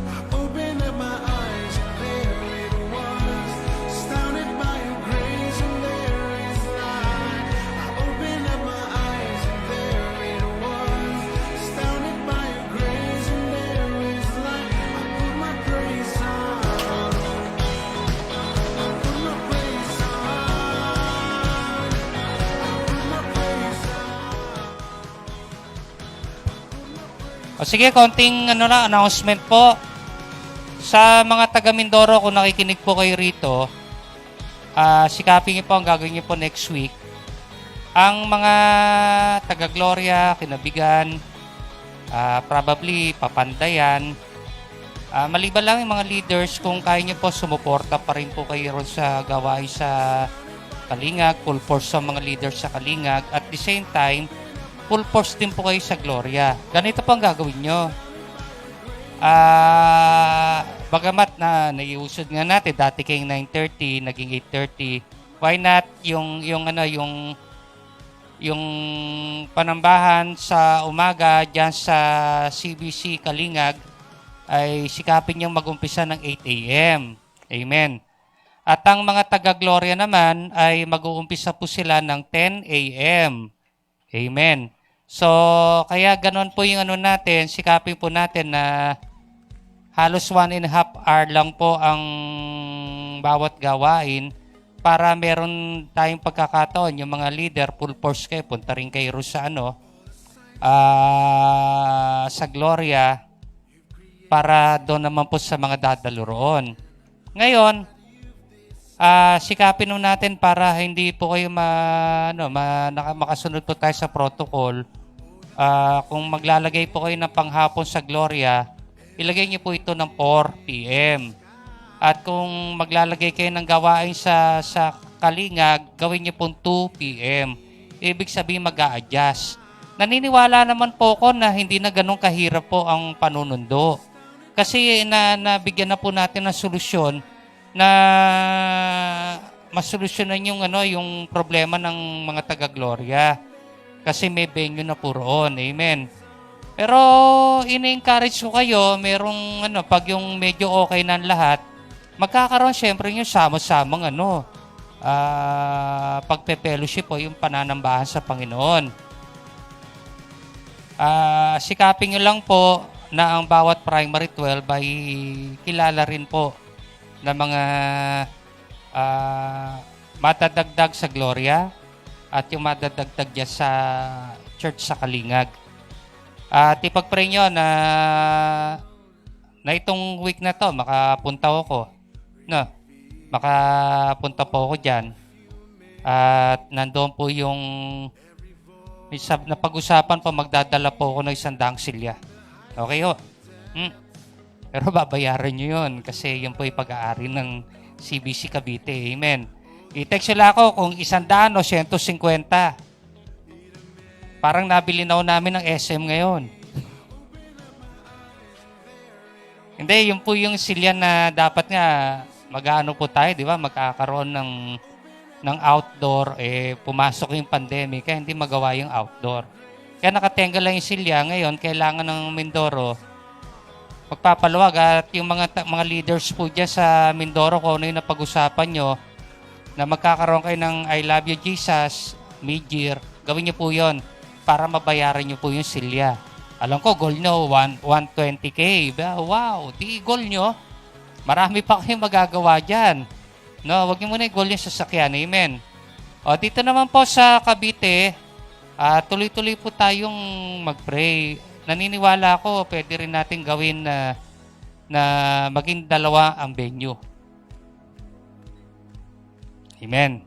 I opened up my eyes and there it was, astounded by your grace and there is light. I opened up my eyes and there it was, astounded by your grace and there is light. I put my praise on. I put my praise on. I put my praise on. O sige, konting announcement po. Sa mga taga Mindoro, kung nakikinig po kayo rito, sikapin niyo po ang gagawin niyo po next week. Ang mga taga Gloria, Kinabigan, probably Papandayan, maliban lang yung mga leaders, kung kaya niyo po sumuporta pa rin po kayo ron sa gawain sa Kalingag, full force sa mga leaders sa Kalingag. At the same time, full force din po kayo sa Gloria. Ganito po ang gagawin nyo. Bagamat na naiusod nga natin, dati kayong 9:30, naging 8:30, why not yung panambahan sa umaga diyan sa CBC Kalingag ay sikapin niyong mag-umpisa ng 8 a.m. Amen. At ang mga taga-Gloria naman ay mag-uumpisa po sila ng 10 a.m. Amen. So, kaya ganon po yung natin, sikapin po natin na halos 1.5 hour lang po ang bawat gawain para meron tayong pagkakataon. Yung mga leader, full force kayo, punta rin kayo sa sa Gloria para doon naman po sa mga dadalo roon. Ngayon, sikapin nun natin para hindi po kayo makasunod po tayo sa protocol. Kung maglalagay po kayo ng panghapon sa Gloria, ilagay niyo po ito ng 4 p.m. At kung maglalagay kayo ng gawain sa Kalingag, gawin niyo po 2 p.m. Ibig sabihin mag-a-adjust. Naniniwala naman po ko na hindi na ganun kahirap po ang panunundo. Kasi nabigyan na po natin ng solusyon na masolusyonan yung problema ng mga taga-Gloria. Kasi may venue na po roon. Amen. Pero ina-encourage ko kayo, merong pag yung medyo okay na ang lahat, magkakaroon syempre yung sama-samang pagpe-fellowship o yung pananambahan sa Panginoon. Sikapin nyo lang po na ang bawat primary 12 ay kilala rin po na mga matadagdag sa Gloria at yung matadagdag dyan sa church sa Kalingag. At ipag-pray nyo na itong week na to makapunta ako. Makapunta po ako dyan. At nandoon po yung na pag-usapan po, magdadala po ako ng 100 silya. Okay ho? Pero babayaran nyo yun kasi yun po yung pag-aari ng CBC Cavite. Amen. I-text sila ako kung 100 o 150. Parang nabili na namin ng SM ngayon. Hindi, yun po yung silya na dapat nga mag-ano po tayo, di ba? Magkakaroon ng outdoor, pumasok yung pandemic, kaya hindi magawa yung outdoor. Kaya nakatenga lang yung silya. Ngayon, kailangan ng Mindoro magpapaluwag at yung mga leaders po dyan sa Mindoro, kung ano yung napag-usapan nyo, na magkakaroon kayo ng I Love You Jesus, mid-year, gawin nyo po yon para mabayaran nyo po yung silya. Alam ko, goal nyo, 120K. Wow, di goal nyo. Marami pa kayong magagawa dyan. No, wag niyo muna i-goal yung sasakyan. Amen. O, dito naman po sa Cavite, tuloy-tuloy po tayong mag-pray. Naniniwala ako, pwede rin natin gawin na maging 2 ang venue. Amen.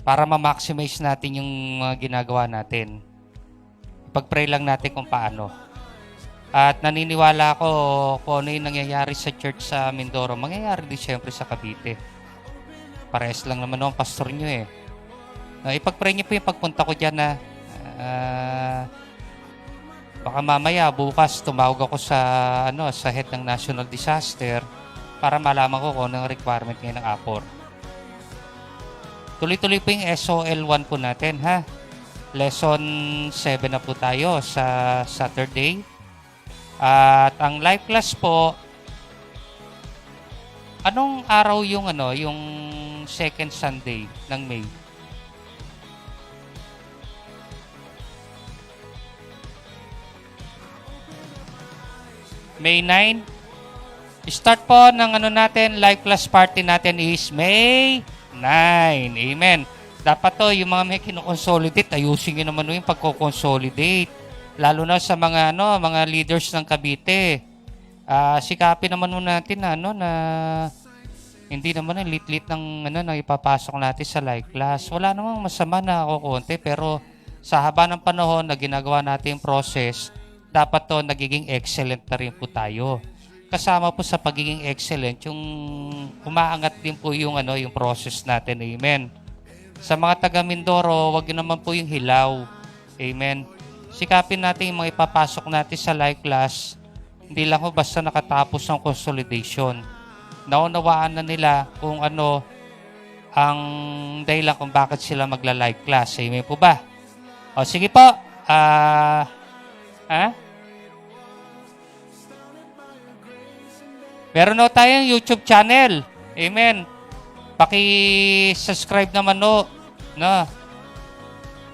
Para ma-maximize natin yung ginagawa natin. Pag-pray lang natin kung paano. At naniniwala ako kung ano yung nangyayari sa church sa Mindoro, mangyayari din siyempre sa Cavite. Parehas lang naman ang pastor nyo eh. Ipag-pray nyo po yung pagpunta ko dyan na baka mamaya bukas tumawag ako sa head ng national disaster para malaman ko kung anong requirement ngayon ng APOR. Tuloy-tuloy po yung SOL 1 po natin ha. Lesson 7 na po tayo sa Saturday. At ang live class po, anong araw yung yung second Sunday ng May? May 9. Start po ng natin, live class party natin is May 9. Amen. Dapat to, yung mga may kinoconsolidate, ayusin nyo naman yung pagko-consolidate. Lalo na sa mga mga leaders ng Cavite. Sikapin naman natin na hindi naman lit-lit ng na ipapasok natin sa live class. Wala namang masama na kukunti, pero sa haba ng panahon na ginagawa natin yung process, dapat to nagiging excellent na rin po tayo. Kasama po sa pagiging excellent, yung umaangat din po yung yung process natin. Amen. Sa mga taga Mindoro, wag naman po yung hilaw. Amen. sikapin natin yung mga ipapasok natin sa live class. Hindi lang ho basta nakatapos ng consolidation. Naunawaan na nila kung ano ang dahilan kung bakit sila magla-live class. Amen po ba? O sige po. Meron na tayong YouTube channel. Amen. Paki-subscribe naman no.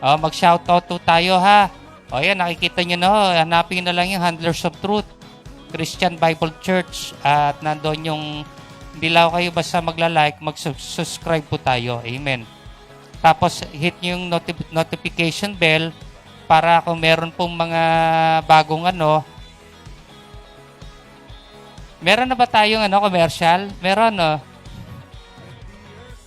Mag-shoutout to tayo ha. O yan, nakikita nyo na ho. Hanapin na lang yung Handlers of Truth Christian Bible Church. At nandoon yung hindi lang kayo basta magla-like, mag-subscribe po tayo. Amen. Tapos hit nyo yung notification bell para kung meron pong mga bagong meron na ba tayong commercial? Meron, no?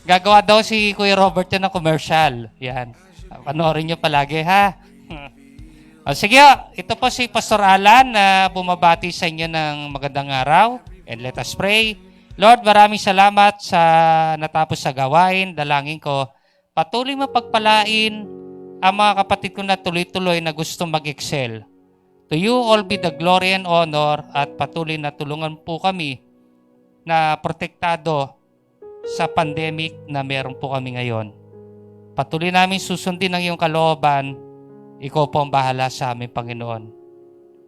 Gagawa daw si Kuya Robert ng commercial. Yan. Panoorin nyo palagi, ha? Sige, ito po si Pastor Alan na bumabati sa inyo ng magandang araw. And let us pray. Lord, maraming salamat sa natapos sa gawain. Dalangin ko, patuloy mapagpalain ang mga kapatid ko na tuloy-tuloy na gusto mag-excel. To you all be the glory and honor at patuloy na tulungan po kami na protektado sa pandemic na meron po kami ngayon. Patuloy namin susundin ang iyong kalooban. Ikaw po ang bahala sa amin, Panginoon.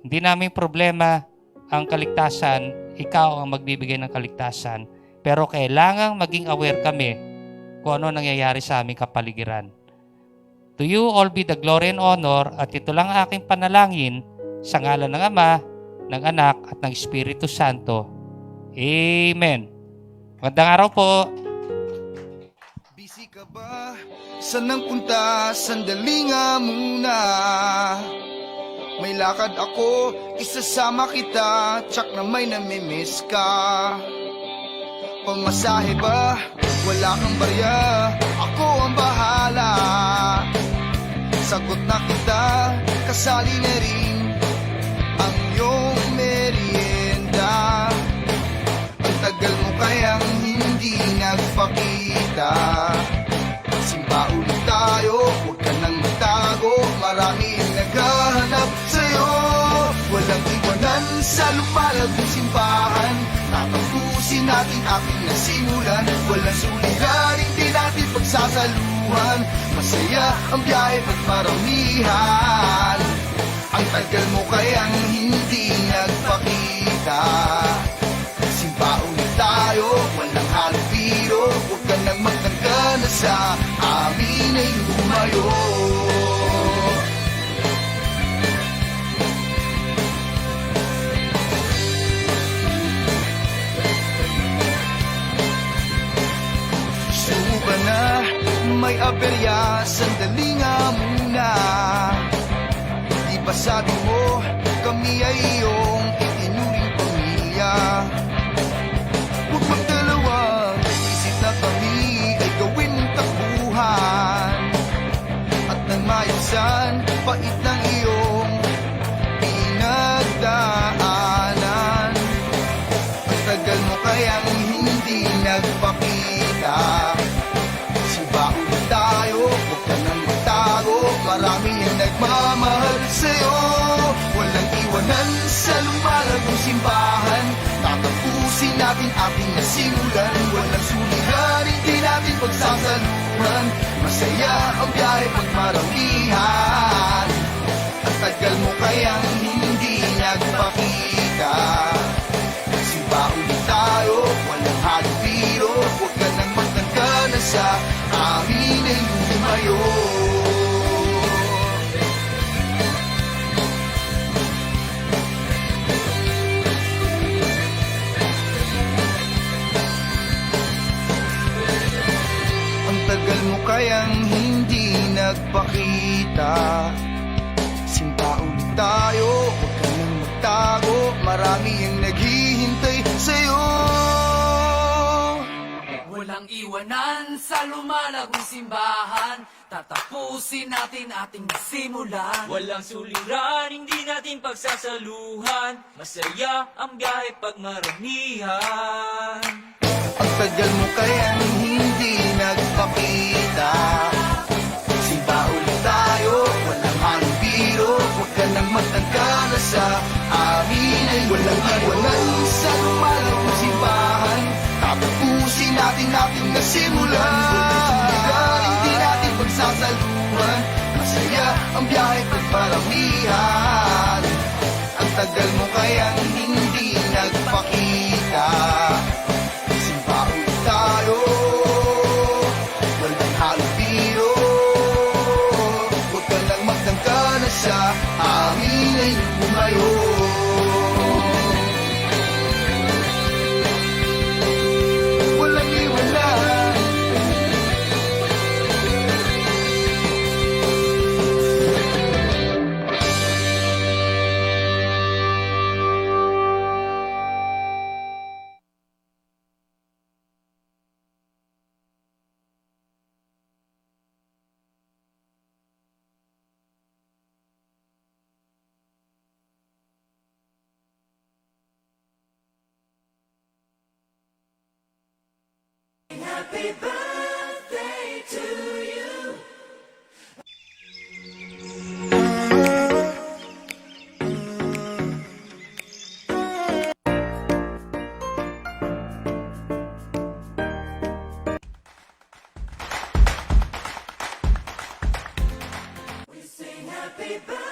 Hindi namin problema ang kaligtasan. Ikaw ang magbibigay ng kaligtasan. Pero kailangang maging aware kami kung ano nangyayari sa aming kapaligiran. To you all be the glory and honor at ito lang ang aking panalangin sa ngalan ng Ama, ng Anak at ng Espiritu Santo. Amen. Magandang araw po. Busy ka ba? Saan ang punta? Sandali nga muna. May lakad ako, isasama kita. Tsak na may namimiss ka. Pamasahe ba? Wala kang barya. Ako ang bahala. Sagot na kita, kasali na rin ang iyong merienda. Ang tagal mo kayang hindi nagpakita. Simba ulit tayo, huwag ka nang magtago. Marami ang naghahanap sa'yo. Walang iwanan sa lumalagong simbahan. Tatapusin natin ating nasimulan. Walang suliran, hindi natin pagsasaluhan. Masaya ang biyahe pag maramihan. Ang tagal mo kayang hindi nagpakita. Simba ulit tayo, walang halong biro. Huwag ka nang magtangka na sa amin ay lumayo. Gusto mo ba na may aberya? Sandali nga muna. Di ba sabi mo kami ay iyong itinuring pamilya? Huwag magdalawang isip na kami ay gawin mong takbuhan. At nang maibsan, pait ng iyong pinagdaanan. Ang tagal mo kayang hindi nagpakita. Simba ulit tayo, huwag ka nang magtago. Marami ang nagmamahal sa'yo. Walang iwanan sa lumalagong simbahan. Tatapusin natin ating nasimulan. Walang suliran, hindi natin pagsasaluhan. Masaya ang biyahe pag maramihan. Ang tagal mo kayang hindi nagpakita. Simba ulit tayo, walang halong biro. Huwag ka nang magtangka na sa amin ay lumayo. Tagal mo kayang hindi nagpakita. Simba ulit tayo, huwag ka nang magtago. Marami ang naghihintay sa'yo. Walang iwanan sa lumalagong simbahan. Tatapusin natin ating simulan. Walang suliran, hindi natin pagsasaluhan. Masaya ang biyahe pag maramihan. Ang tagal mo kayang hindi nagpakita. Simba ulit tayo, walang halong biro. Huwag lang magtangka na sa amin ay walang iwanan sa lumalabong simbahan. Tatapusin natin nasimulan. Hindi natin pagsasaluhan. Masaya ang biyahe pagparamihan. Ang tagal mo kayang hindi nagpakita. Simba ulit tayo, walang halong biro. Huwag ka lang magtangka na sa amin ay lumayo. Walang iwanan. Happy birthday to you. We sing happy birthday.